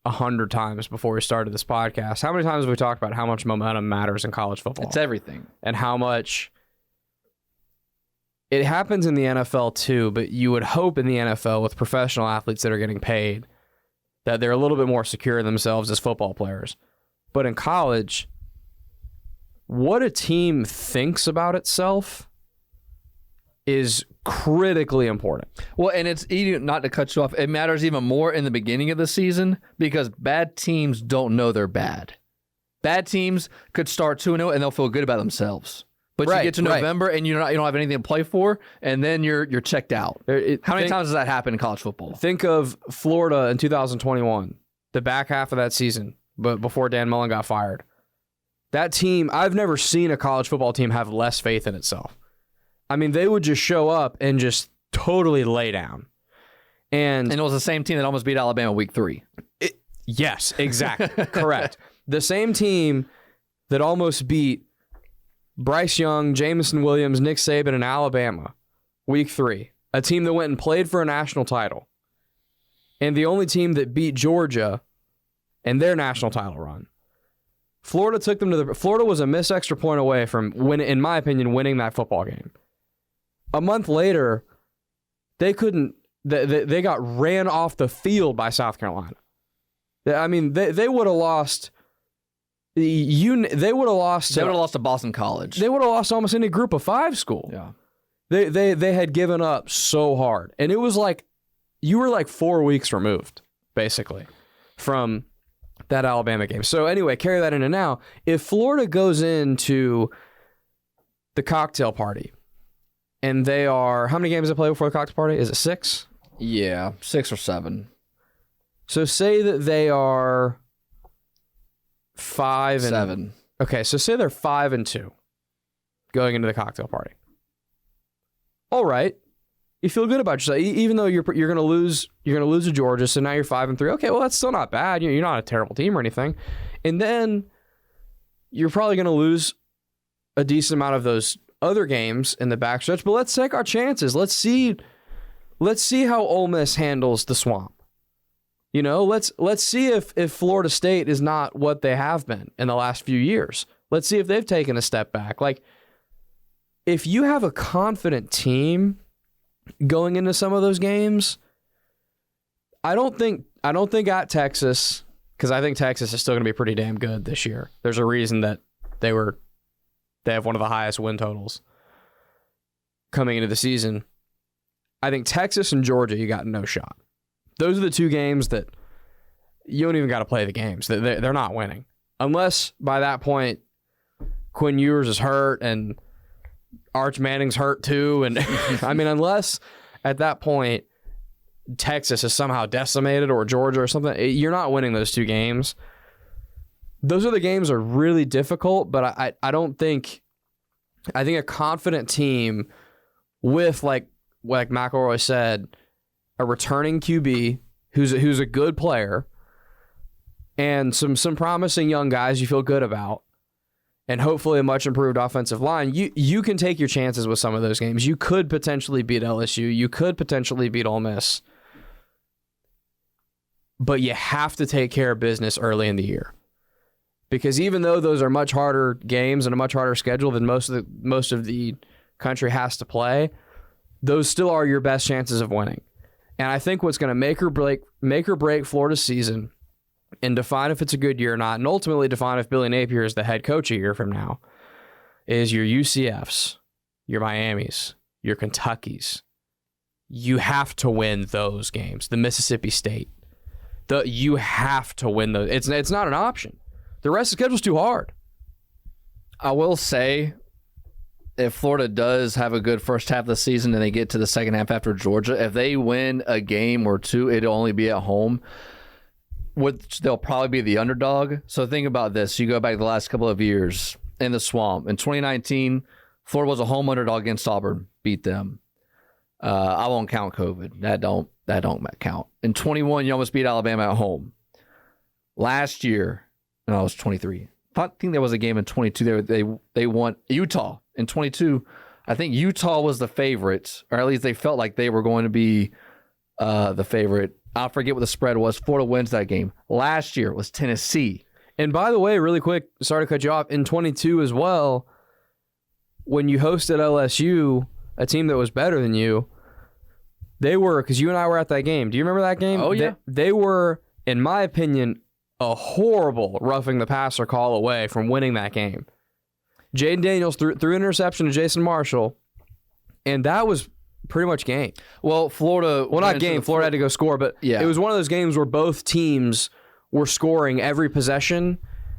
Speaker 2: 100 times before we started this podcast. How many times have we talked about how much momentum matters in college football?
Speaker 1: It's everything.
Speaker 2: And how much it happens in the NFL too, but you would hope in the NFL with professional athletes that are getting paid that they're a little bit more secure in themselves as football players. But in college, what a team thinks about itself is critically important.
Speaker 1: Well, and it's not to cut you off. It matters even more in the beginning of the season because bad teams don't know they're bad. Bad teams could start 2-0 and they'll feel good about themselves. But you get to November and you don't have anything to play for, and then you're checked out. How many times does that happen in college football?
Speaker 2: Think of Florida in 2021, the back half of that season, but before Dan Mullen got fired. That team, I've never seen a college football team have less faith in itself. I mean, they would just show up and just totally lay down. And
Speaker 1: it was the same team that almost beat Alabama week 3.
Speaker 2: Yes, exactly. Correct. The same team that almost beat Bryce Young, Jameson Williams, Nick Saban, and Alabama week 3. A team that went and played for a national title. And the only team that beat Georgia in their national title run. Florida took them to Florida was a missed extra point away from, in my opinion, winning that football game. A month later, they couldn't. They got ran off the field by South Carolina. I mean, they would have lost. They would have lost.
Speaker 1: They would have lost to Boston College.
Speaker 2: They would have lost almost any Group of 5 school.
Speaker 1: Yeah.
Speaker 2: They had given up so hard, and it was like you were like 4 weeks removed, basically, from that Alabama game. So anyway, carry that into now. If Florida goes into the cocktail party And they are, how many games they play before the cocktail party? Is it 6?
Speaker 1: Yeah, 6 or 7.
Speaker 2: So say that they are 5 and
Speaker 1: 7.
Speaker 2: Okay, so say they're 5-2 going into the cocktail party. All right, you feel good about yourself, even though you're going to lose. You're going to lose to Georgia, so now you're 5-3. Okay, well that's still not bad. You're not a terrible team or anything. And then you're probably going to lose a decent amount of those other games in the backstretch. But let's take our chances. Let's see how Ole Miss handles the Swamp. You know, let's see if Florida State is not what they have been in the last few years. Let's see if they've taken a step back. Like, if you have a confident team going into some of those games, I don't think at Texas, because I think Texas is still going to be pretty damn good this year. There's a reason that they have one of the highest win totals coming into the season. I think Texas and Georgia, you got no shot. Those are the 2 games that you don't even got to play the games. They're not winning. Unless by that point, Quinn Ewers is hurt and Arch Manning's hurt too. And I mean, unless at that point Texas is somehow decimated or Georgia or something, you're not winning those 2 games. Those other games are really difficult, but I think a confident team with, like McElroy said, a returning QB who's a good player and some promising young guys you feel good about, and hopefully a much improved offensive line, you can take your chances with some of those games. You could potentially beat LSU. You could potentially beat Ole Miss. But you have to take care of business early in the year. Because even though those are much harder games and a much harder schedule than most of the country has to play, those still are your best chances of winning. And I think what's going to make or break Florida's season and define if it's a good year or not, and ultimately define if Billy Napier is the head coach a year from now, is your UCFs, your Miamis, your Kentuckys. You have to win those games. The Mississippi State. You have to win those. It's not an option. The rest of the schedule's too hard.
Speaker 1: I will say, if Florida does have a good first half of the season and they get to the second half after Georgia, if they win a game or 2, it'll only be at home, which they'll probably be the underdog. So think about this. You go back the last couple of years in the Swamp. In 2019, Florida was a home underdog against Auburn, beat them. I won't count COVID. That don't count. In 21, you almost beat Alabama at home. Last year, no, it was 23. I think there was a game in 22. They won Utah in 22. I think Utah was the favorite, or at least they felt like they were going to be the favorite. I forget what the spread was. Florida wins that game. Last year was Tennessee.
Speaker 2: And by the way, really quick, sorry to cut you off, in 22 as well, when you hosted LSU, a team that was better than you, they were, because you and I were at that game. Do you remember that game?
Speaker 1: Oh, yeah.
Speaker 2: They were, in my opinion, a horrible roughing the passer call away from winning that game. Jaden Daniels threw an interception to Jason Marshall, and that was pretty much game.
Speaker 1: Well, Florida...
Speaker 2: Well, not game. Florida had to go score, but yeah. It was one of those games where both teams were scoring every possession,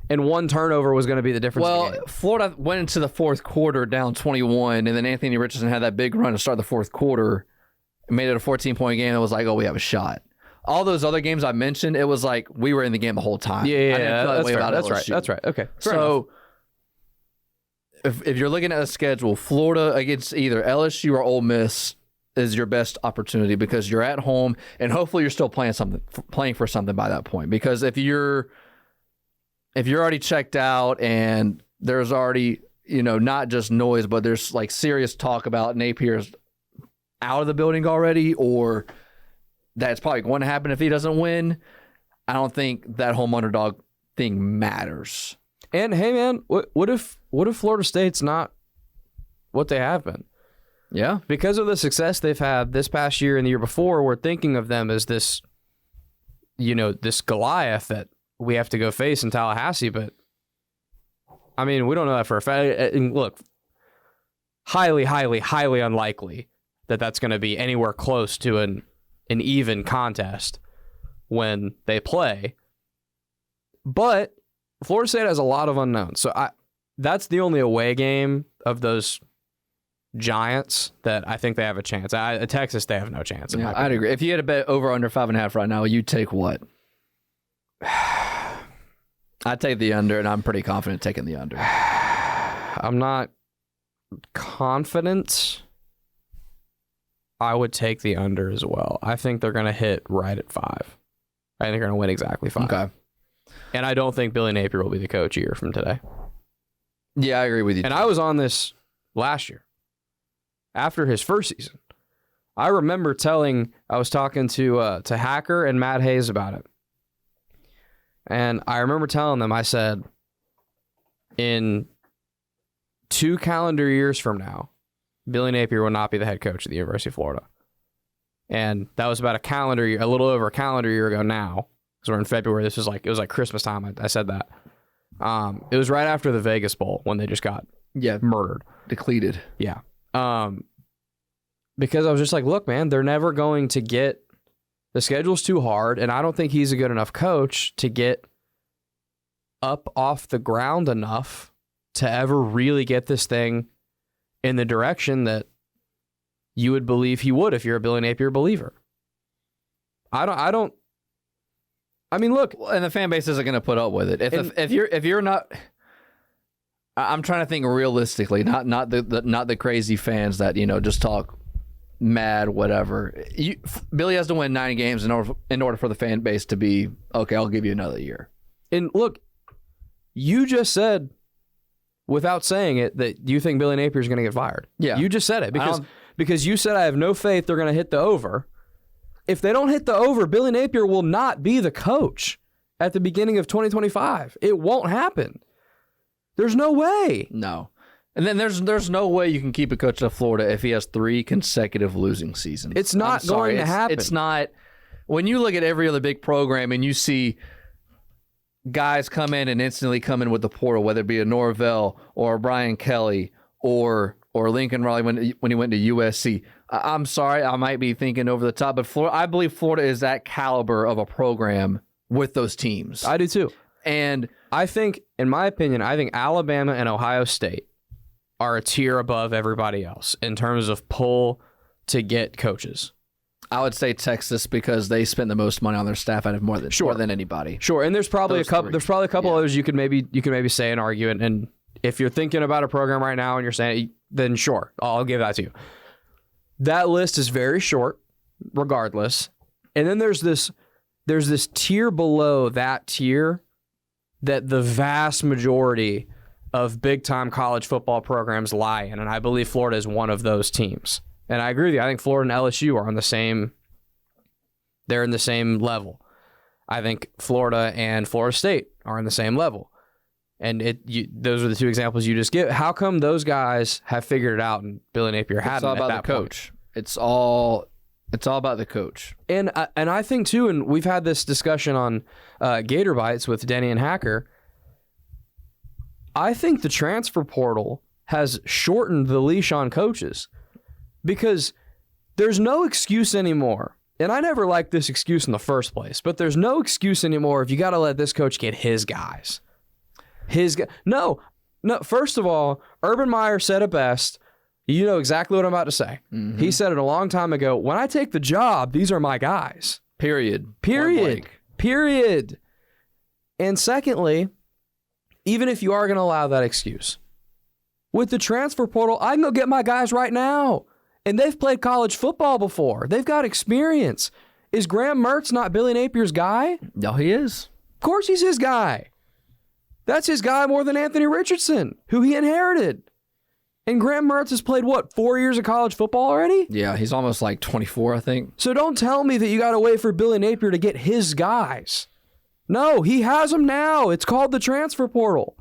Speaker 2: and one turnover was going to be the difference.
Speaker 1: Well,
Speaker 2: in the game.
Speaker 1: Florida went into the fourth quarter down 21, and then Anthony Richardson had that big run to start the fourth quarter, and made it a 14-point game. It was like, oh, we have a shot. All those other games I mentioned, it was like we were in the game the whole time.
Speaker 2: Yeah, that's fair. That's right. Okay.
Speaker 1: So if you're looking at a schedule, Florida against either LSU or Ole Miss is your best opportunity because you're at home and hopefully you're still playing for something by that point. Because if you're already checked out and there's already, not just noise, but there's like serious talk about Napier's out of the building already, or that's probably going to happen if he doesn't win, I don't think that home underdog thing matters.
Speaker 2: And hey, man, what if Florida State's not what they have been?
Speaker 1: Yeah,
Speaker 2: because of the success they've had this past year and the year before, we're thinking of them as this, this Goliath that we have to go face in Tallahassee. But I mean, we don't know that for a fact. And look, highly, highly, highly unlikely that that's going to be anywhere close to an even contest when they play. But Florida State has a lot of unknowns. So that's the only away game of those Giants that I think they have a chance. Texas, they have no chance.
Speaker 1: Yeah, I'd agree. If you had a bet over under 5.5 right now, you'd take what? I'd take the under, and I'm pretty confident taking the under.
Speaker 2: I'm not confident. I would take the under as well. I think they're going to hit right at 5. I think they're going to win exactly 5.
Speaker 1: Okay.
Speaker 2: And I don't think Billy Napier will be the coach a year from today.
Speaker 1: Yeah, I agree with you.
Speaker 2: And I was on this last year after his first season. I remember I was talking to Hacker and Matt Hayes about it. And I remember telling them, I said, in 2 calendar years from now, Billy Napier will not be the head coach at the University of Florida. And that was about a little over a calendar year ago now. Because we're in February. It was like Christmas time. I said that. It was right after the Vegas Bowl when they just got murdered.
Speaker 1: Depleted.
Speaker 2: Yeah. Because I was just like, look, man, they're never going to get, the schedule's too hard, and I don't think he's a good enough coach to get up off the ground enough to ever really get this thing in the direction that you would believe he would if you're a Billy Napier believer. I mean, look,
Speaker 1: and the fan base isn't going to put up with it. If you're not, I'm trying to think realistically, not the crazy fans that just talk mad, whatever. Billy has to win 9 games in order for the fan base to be okay. I'll give you another year.
Speaker 2: And look, you just said, without saying it, that you think Billy Napier is going to get fired.
Speaker 1: Yeah,
Speaker 2: you just said it because you said I have no faith they're going to hit the over. If they don't hit the over, Billy Napier will not be the coach at the beginning of 2025. It won't happen. There's no way.
Speaker 1: No. And then there's no way you can keep a coach of Florida if he has 3 consecutive losing seasons.
Speaker 2: It's not going to happen.
Speaker 1: It's not. When you look at every other big program and you see guys come in and instantly come in with the portal, whether it be a Norvell or a Brian Kelly or Lincoln Riley when he went to USC. I'm sorry, I might be thinking over the top, but I believe Florida is that caliber of a program with those teams.
Speaker 2: I do too.
Speaker 1: And
Speaker 2: I think, in my opinion, Alabama and Ohio State are a tier above everybody else in terms of pull to get coaches.
Speaker 1: I would say Texas because they spent the most money on their staff out of more than anybody.
Speaker 2: Sure, and there's probably a couple others you could maybe say and argue, and if you're thinking about a program right now and you're saying, then sure, I'll give that to you. That list is very short, regardless. And then there's this tier below that tier that the vast majority of big-time college football programs lie in, and I believe Florida is one of those teams. And I agree with you. I think Florida and LSU are they're in the same level. I think Florida and Florida State are in the same level. And those are the 2 examples you just give. How come those guys have figured it out and Billy Napier hadn't?
Speaker 1: It's all about the coach. It's all about the coach.
Speaker 2: And I think too, and we've had this discussion on Gator Bites with Denny and Hacker. I think the transfer portal has shortened the leash on coaches because there's no excuse anymore. And I never liked this excuse in the first place, but there's no excuse anymore if you got to let this coach get his guys. No. First of all, Urban Meyer said it best. You know exactly what I'm about to say. Mm-hmm. He said it a long time ago. When I take the job, these are my guys.
Speaker 1: Period.
Speaker 2: And secondly, even if you are going to allow that excuse, with the transfer portal, I can go get my guys right now. And they've played college football before. They've got experience. Is Graham Mertz not Billy Napier's guy?
Speaker 1: No, he is.
Speaker 2: Of course he's his guy. That's his guy more than Anthony Richardson, who he inherited. And Graham Mertz has played, 4 years of college football already?
Speaker 1: Yeah, he's almost like 24, I think.
Speaker 2: So don't tell me that you got to wait for Billy Napier to get his guys. No, he has them now. It's called the transfer portal.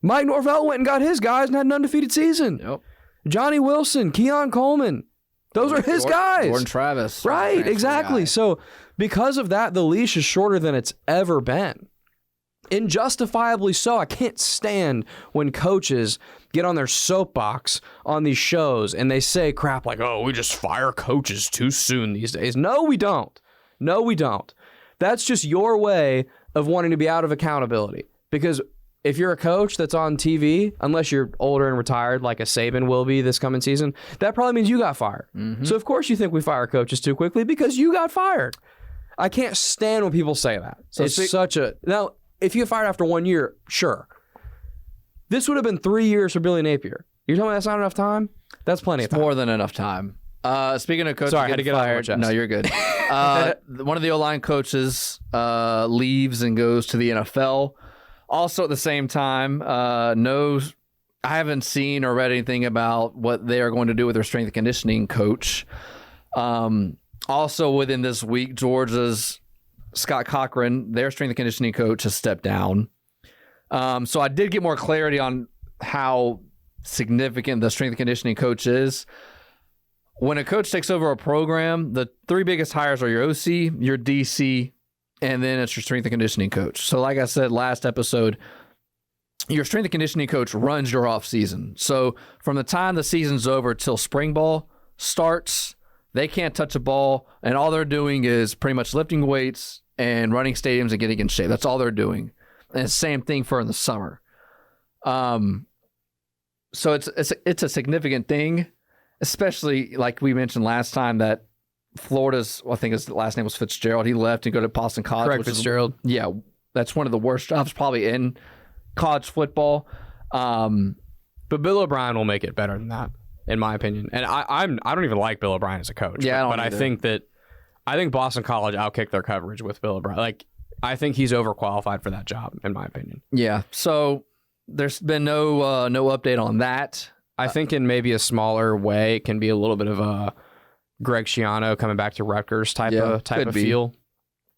Speaker 2: Mike Norvell went and got his guys and had an undefeated season.
Speaker 1: Yep.
Speaker 2: Johnny Wilson, Keon Coleman. Those are his guys.
Speaker 1: Jordan Travis.
Speaker 2: Right, exactly. So because of that, the leash is shorter than it's ever been. And justifiably so. I can't stand when coaches get on their soapbox on these shows and they say crap like, oh, we just fire coaches too soon these days. No, we don't. That's just your way of wanting to be out of accountability. Because if you're a coach that's on TV, unless you're older and retired like a Saban will be this coming season, that probably means you got fired. Mm-hmm. So of course you think we fire coaches too quickly because you got fired. I can't stand when people say that. So now, if you get fired after 1 year, sure. This would have been 3 years for Billy Napier. You're telling me that's not enough time? That's plenty of time.
Speaker 1: More than enough time. Speaking of coaches,
Speaker 2: sorry, I had to get
Speaker 1: fired.
Speaker 2: Off my chest.
Speaker 1: No, you're good. One of the O-line coaches leaves and goes to the NFL. Also, at the same time, I haven't seen or read anything about what they are going to do with their strength and conditioning coach. Also, within this week, Georgia's Scott Cochran, their strength and conditioning coach, has stepped down. So I did get more clarity on how significant the strength and conditioning coach is. When a coach takes over a program, the three biggest hires are your OC, your DC, and then it's your strength and conditioning coach. So like I said last episode, your strength and conditioning coach runs your off season. So from the time the season's over till spring ball starts, they can't touch a ball, and all they're doing is pretty much lifting weights and running stadiums and getting in shape. That's all they're doing. And it's the same thing for in the summer. So it's a significant thing, especially like we mentioned last time that Florida's, I think his last name was Fitzgerald. He left and go to Boston College.
Speaker 2: Correct, Fitzgerald.
Speaker 1: That's one of the worst jobs probably in college football.
Speaker 2: But Bill O'Brien will make it better than that, in my opinion. And I don't even like Bill O'Brien as a coach.
Speaker 1: Yeah,
Speaker 2: but I think Boston College outkicked their coverage with Bill O'Brien. Like, I think he's overqualified for that job, in my opinion.
Speaker 1: Yeah. So there's been no update on that.
Speaker 2: I think in maybe a smaller way, it can be a little bit of a Greg Schiano coming back to Rutgers type of feel,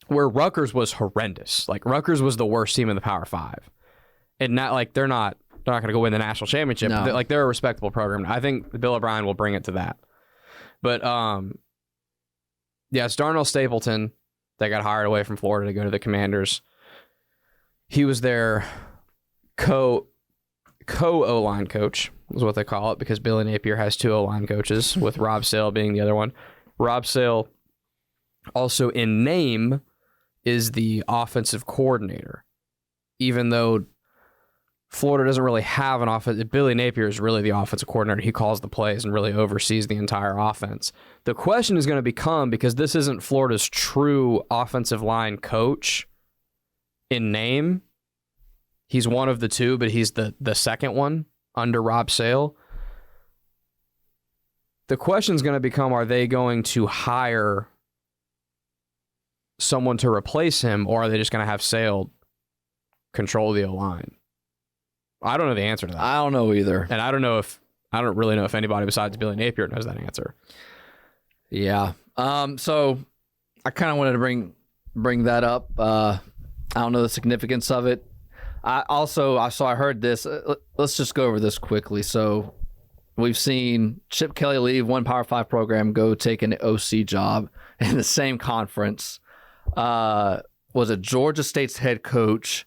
Speaker 2: where Rutgers was horrendous. Like, Rutgers was the worst team in the Power Five, and not like they're not going to go win the national championship.
Speaker 1: No.
Speaker 2: But they're a respectable program. I think Bill O'Brien will bring it to that. But it's Darnell Stapleton that got hired away from Florida to go to the Commanders. He was their co-O-line coach, is what they call it, because Billy Napier has two O-line coaches, with Rob Sale being the other one. Rob Sale, also in name, is the offensive coordinator. Even though Florida doesn't really have an offense, Billy Napier is really the offensive coordinator. He calls the plays and really oversees the entire offense. The question is going to become, because this isn't Florida's true offensive line coach in name, he's one of the two, but he's the second one under Rob Sale. The question is going to become, are they going to hire someone to replace him, or are they just going to have Sale control the O-line? I don't know the answer to that.
Speaker 1: I don't know either.
Speaker 2: And I don't really know if anybody besides Billy Napier knows that answer.
Speaker 1: Yeah. So I kind of wanted to bring that up. I don't know the significance of it. I heard this. Let's just go over this quickly. So we've seen Chip Kelly leave one Power 5 program, go take an OC job in the same conference. Was it Georgia State's head coach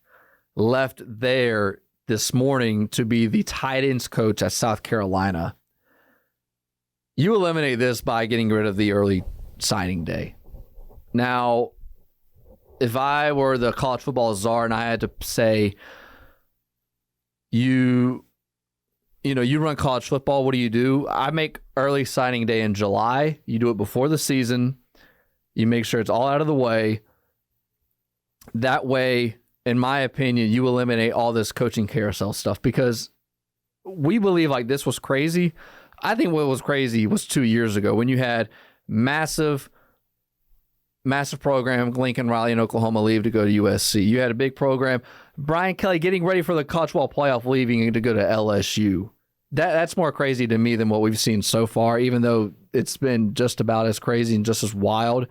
Speaker 1: left there this morning to be the tight ends coach at South Carolina. You eliminate this by getting rid of the early signing day. Now, if I were the college football czar and I had to say, you run college football, what do? I make early signing day in July. You do it before the season. You make sure it's all out of the way. That way, in my opinion, you eliminate all this coaching carousel stuff, because we believe like this was crazy. I think what was crazy was 2 years ago when you had massive program, Lincoln Riley in Oklahoma leave to go to USC. You had a big program, Brian Kelly getting ready for the college football playoff, leaving to go to LSU. That's more crazy to me than what we've seen so far, even though it's been just about as crazy and just as wild.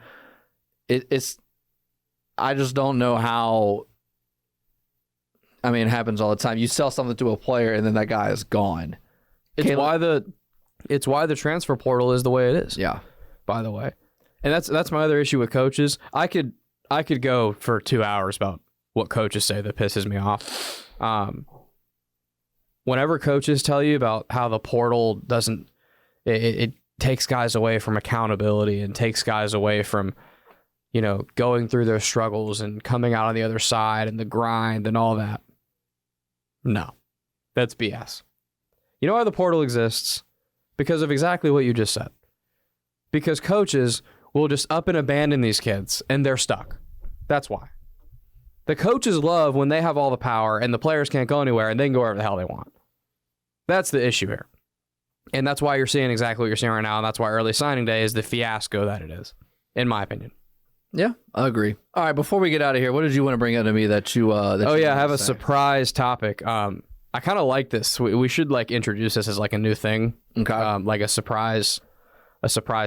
Speaker 1: I just don't know how. I mean, it happens all the time. You sell something to a player and then that guy is gone.
Speaker 2: It's why the transfer portal is the way it is.
Speaker 1: Yeah.
Speaker 2: By the way. And that's my other issue with coaches. I could go for 2 hours about what coaches say that pisses me off. Whenever coaches tell you about how the portal doesn't, it takes guys away from accountability and takes guys away from, going through their struggles and coming out on the other side and the grind and all that. No, that's BS. You know why the portal exists? Because of exactly what you just said. Because coaches will just up and abandon these kids, and they're stuck. That's why. The coaches love when they have all the power and the players can't go anywhere and they can go wherever the hell they want. That's the issue here. And that's why you're seeing exactly what you're seeing right now, and that's why early signing day is the fiasco that it is, in my opinion.
Speaker 1: Yeah, I agree. All right, before we get out of here, what did you want to bring up to me that you...
Speaker 2: I have a surprise topic. I kind of like this. We should like introduce this as like a new thing.
Speaker 1: Okay.
Speaker 2: Like a surprise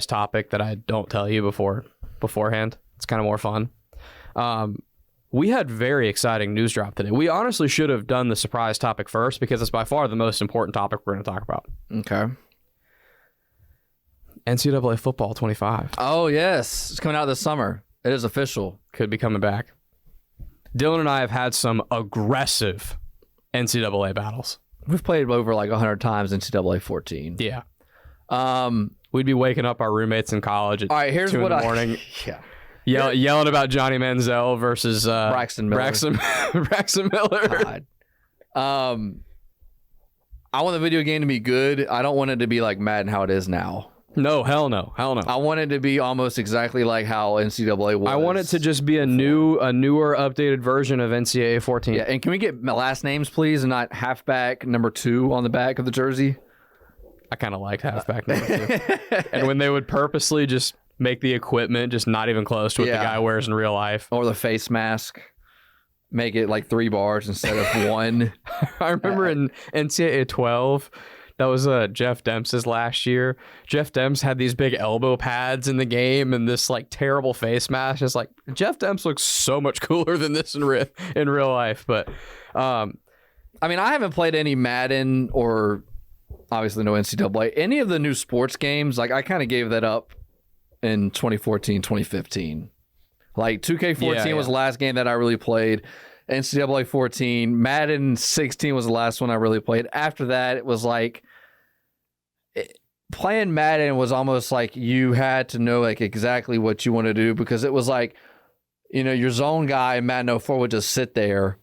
Speaker 2: topic that I don't tell you beforehand. It's kind of more fun. We had very exciting news drop today. We honestly should have done the surprise topic first because it's by far the most important topic we're going to talk about.
Speaker 1: Okay.
Speaker 2: NCAA football 25.
Speaker 1: Oh, yes. It's coming out this summer. It is official.
Speaker 2: Could be coming back. Dylan and I have had some aggressive NCAA battles.
Speaker 1: We've played over like 100 times NCAA 14.
Speaker 2: Yeah. We'd be waking up our roommates in college at 2 in the morning.
Speaker 1: Yeah.
Speaker 2: Yelling about Johnny Manziel versus
Speaker 1: Braxton Miller.
Speaker 2: Braxton Miller.
Speaker 1: I want the video game to be good. I don't want it to be like Madden how it is now.
Speaker 2: No, hell no.
Speaker 1: I want it to be almost exactly like how NCAA was.
Speaker 2: I want it to just be a newer, updated version of NCAA 14.
Speaker 1: Yeah, and can we get last names, please, and not halfback number 2 on the back of the jersey?
Speaker 2: I kind of liked halfback number 2. And when they would purposely just make the equipment just not even close to what the guy wears in real life.
Speaker 1: Or the face mask. Make it like 3 bars instead of 1.
Speaker 2: I remember in NCAA 12, that was Jeff Demps's last year. Jeff Demps had these big elbow pads in the game and this like terrible face mask. It's like, Jeff Demps looks so much cooler than this in real life. But
Speaker 1: I mean, I haven't played any Madden or obviously no NCAA. Any of the new sports games, like I kind of gave that up in 2014, 2015. Like 2K14 was the last game that I really played. NCAA 14, Madden 16 was the last one I really played. After that, it was like playing Madden was almost like you had to know like exactly what you want to do because it was like, you know, your zone guy in Madden 04 would just sit there.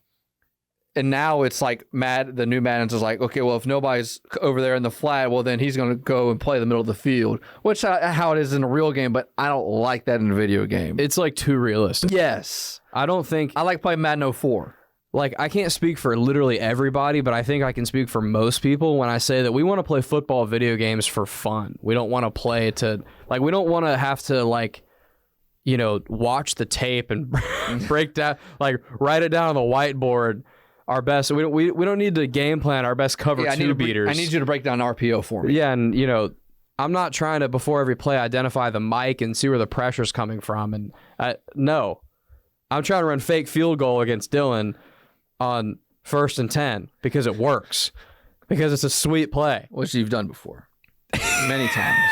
Speaker 1: And now it's like the new Madden's is like, okay, well, if nobody's over there in the flat, well, then he's going to go and play the middle of the field, which how it is in a real game, but I don't like that in a video game.
Speaker 2: It's like too realistic.
Speaker 1: Yes.
Speaker 2: I don't think...
Speaker 1: I like playing Madden 04.
Speaker 2: Like, I can't speak for literally everybody, but I think I can speak for most people when I say that we want to play football video games for fun. We don't want to play to... Like, we don't want to have to, like... You know, watch the tape and break down... Like, write it down on the whiteboard... Our best. We don't need to game plan our best cover two beaters.
Speaker 1: I need you to break down RPO for me.
Speaker 2: Yeah, and you know, I'm not trying to before every play identify the mic and see where the pressure's coming from. And no, I'm trying to run fake field goal against Dylan on 1st and 10 because it works because it's a sweet play,
Speaker 1: which you've done before many times.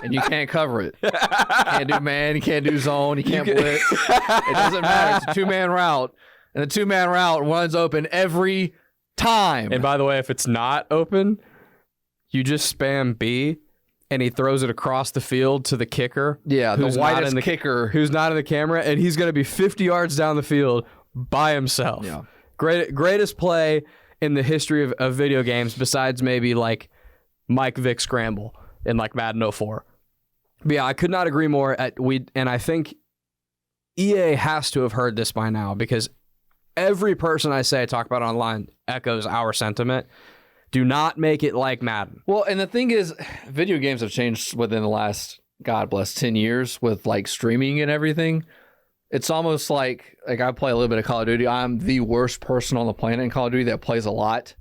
Speaker 1: And you can't cover it. You can't do man. You can't do zone. You can't blitz. It doesn't matter. It's a 2-man route. And the 2-man route runs open every time.
Speaker 2: And by the way, if it's not open, you just spam B, and he throws it across the field to the kicker.
Speaker 1: Yeah, the whitest kicker.
Speaker 2: Who's not in the camera, and he's going to be 50 yards down the field by himself.
Speaker 1: Yeah.
Speaker 2: Greatest play in the history of video games, besides maybe like Mike Vick scramble in like Madden 04. But yeah, I could not agree more. And I think EA has to have heard this by now because every person I talk about online echoes our sentiment. Do not make it like Madden.
Speaker 1: Well, and the thing is, video games have changed within the last, God bless, 10 years with like streaming and everything. It's almost like I play a little bit of Call of Duty. I'm the worst person on the planet in Call of Duty that plays a lot.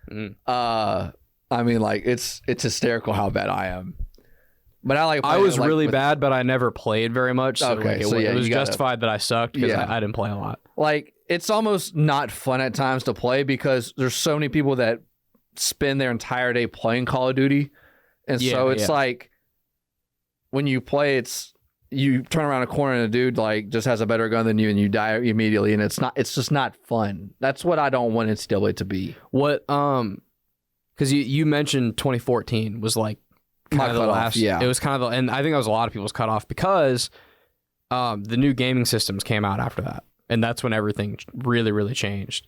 Speaker 1: I mean, like it's hysterical how bad I am. But I
Speaker 2: was really bad, but I never played very much. So
Speaker 1: okay,
Speaker 2: it was justified that I sucked because I didn't play a lot.
Speaker 1: Like, it's almost not fun at times to play because there's so many people that spend their entire day playing Call of Duty. And so it's like when you play, you turn around a corner and a dude like just has a better gun than you and you die immediately. And it's just not fun. That's what I don't want NCAA to be.
Speaker 2: What, because you mentioned 2014 was like kind of the last.
Speaker 1: Yeah.
Speaker 2: It was kind of and I think that was a lot of people's cutoff because the new gaming systems came out after that. And that's when everything really, really changed.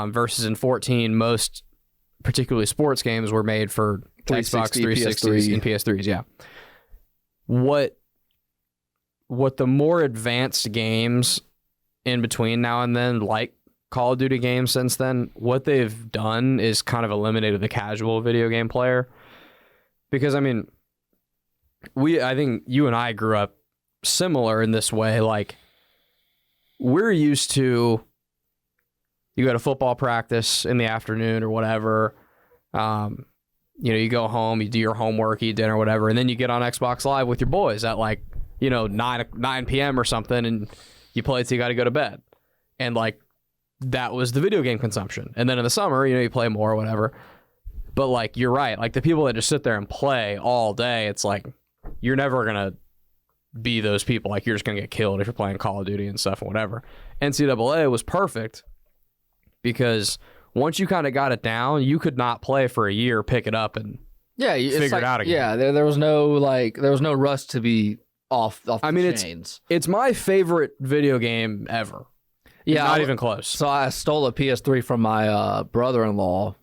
Speaker 2: versus in 14, most particularly sports games were made for Xbox 360s and PS3s. Yeah. What the more advanced games in between now and then, like Call of Duty games since then, what they've done is kind of eliminated the casual video game player. Because, I mean, I think you and I grew up similar in this way. Like, we're used to, you go to football practice in the afternoon or whatever. You go home, you do your homework, eat dinner, whatever, and then you get on Xbox Live with your boys at 9 p.m. or something, and you play till you got to go to bed. And that was the video game consumption. And then in the summer, you play more or whatever. But you're right. The people that just sit there and play all day, it's you're never going to be those people. You're just going to get killed if you're playing Call of Duty and stuff and whatever. NCAA was perfect because once you kind of got it down, you could not play for a year, pick it up, and figure it out again.
Speaker 1: Yeah, there was no rush to be off the chains.
Speaker 2: It's my favorite video game ever. Yeah, not even close.
Speaker 1: So I stole a PS3 from my brother-in-law,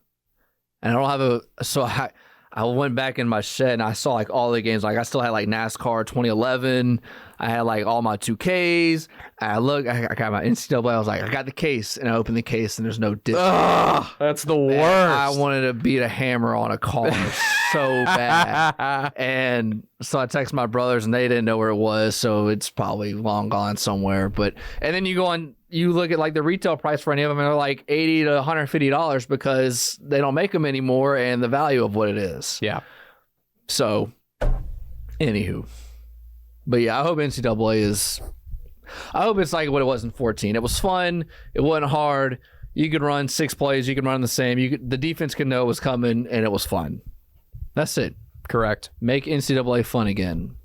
Speaker 1: and I don't have I went back in my shed and I saw all the games. I still had NASCAR 2011. I had all my 2Ks. I got my NCAA. I was I got the case, and I opened the case and there's no disc.
Speaker 2: Ugh, that's the worst.
Speaker 1: And I wanted to beat a hammer on a car so bad. And so I texted my brothers and they didn't know where it was. So it's probably long gone somewhere. And then you go on, you look at the retail price for any of them, and they're $80 to $150 because they don't make them anymore, and the value of what it is.
Speaker 2: Yeah.
Speaker 1: So, anywho, but yeah, I hope NCAA is. I hope it's like what it was in 14. It was fun. It wasn't hard. You could run 6 plays. You could run the same. The defense could know it was coming, and it was fun. That's it.
Speaker 2: Correct.
Speaker 1: Make NCAA fun again,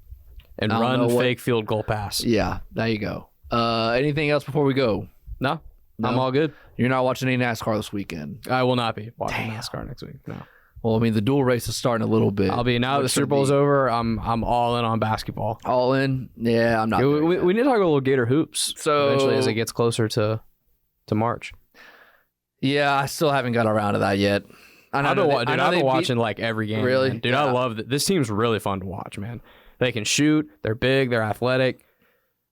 Speaker 2: and run fake field goal pass.
Speaker 1: Yeah, there you go. Anything else before we go?
Speaker 2: No, I'm all good.
Speaker 1: You're not watching any NASCAR this weekend?
Speaker 2: I will not be watching NASCAR next week. No.
Speaker 1: Well, the dual race is starting a little bit.
Speaker 2: I'll be now that the Super Bowl's over. I'm all in on basketball.
Speaker 1: All in? Yeah, I'm not.
Speaker 2: We need to talk a little Gator hoops. So eventually, as it gets closer to March.
Speaker 1: Yeah, I still haven't got around to that yet.
Speaker 2: I've been watching every game.
Speaker 1: Really,
Speaker 2: man. Dude, yeah. I love it. This team's really fun to watch, man. They can shoot. They're big. They're athletic.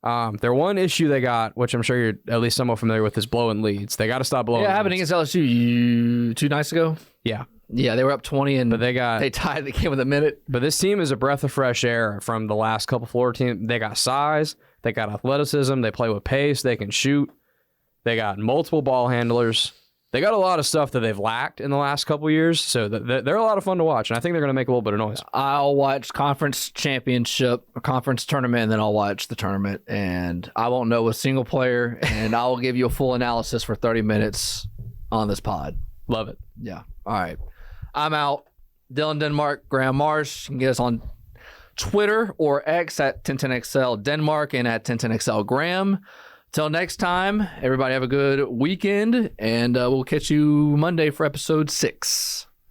Speaker 2: Their one issue they got, which I'm sure you're at least somewhat familiar with, is blowing leads. They got to stop blowing.
Speaker 1: Yeah, it happened against LSU 2 nights ago.
Speaker 2: Yeah,
Speaker 1: they were up 20, and
Speaker 2: they
Speaker 1: tied the game with a minute.
Speaker 2: But this team is a breath of fresh air from the last couple Florida teams. They got size, they got athleticism, they play with pace, they can shoot, they got multiple ball handlers. They got a lot of stuff that they've lacked in the last couple years, so they're a lot of fun to watch, and I think they're going to make a little bit of noise.
Speaker 1: I'll watch conference championship, or conference tournament, and then I'll watch the tournament, and I won't know a single player, and I will give you a full analysis for 30 minutes on this pod.
Speaker 2: Love it.
Speaker 1: Yeah. All right. I'm out. Dylan Denmark, Graham Marsh. You can get us on Twitter or X at 1010XL Denmark and at 1010XL Graham. Till next time, everybody have a good weekend, and we'll catch you Monday for episode 6.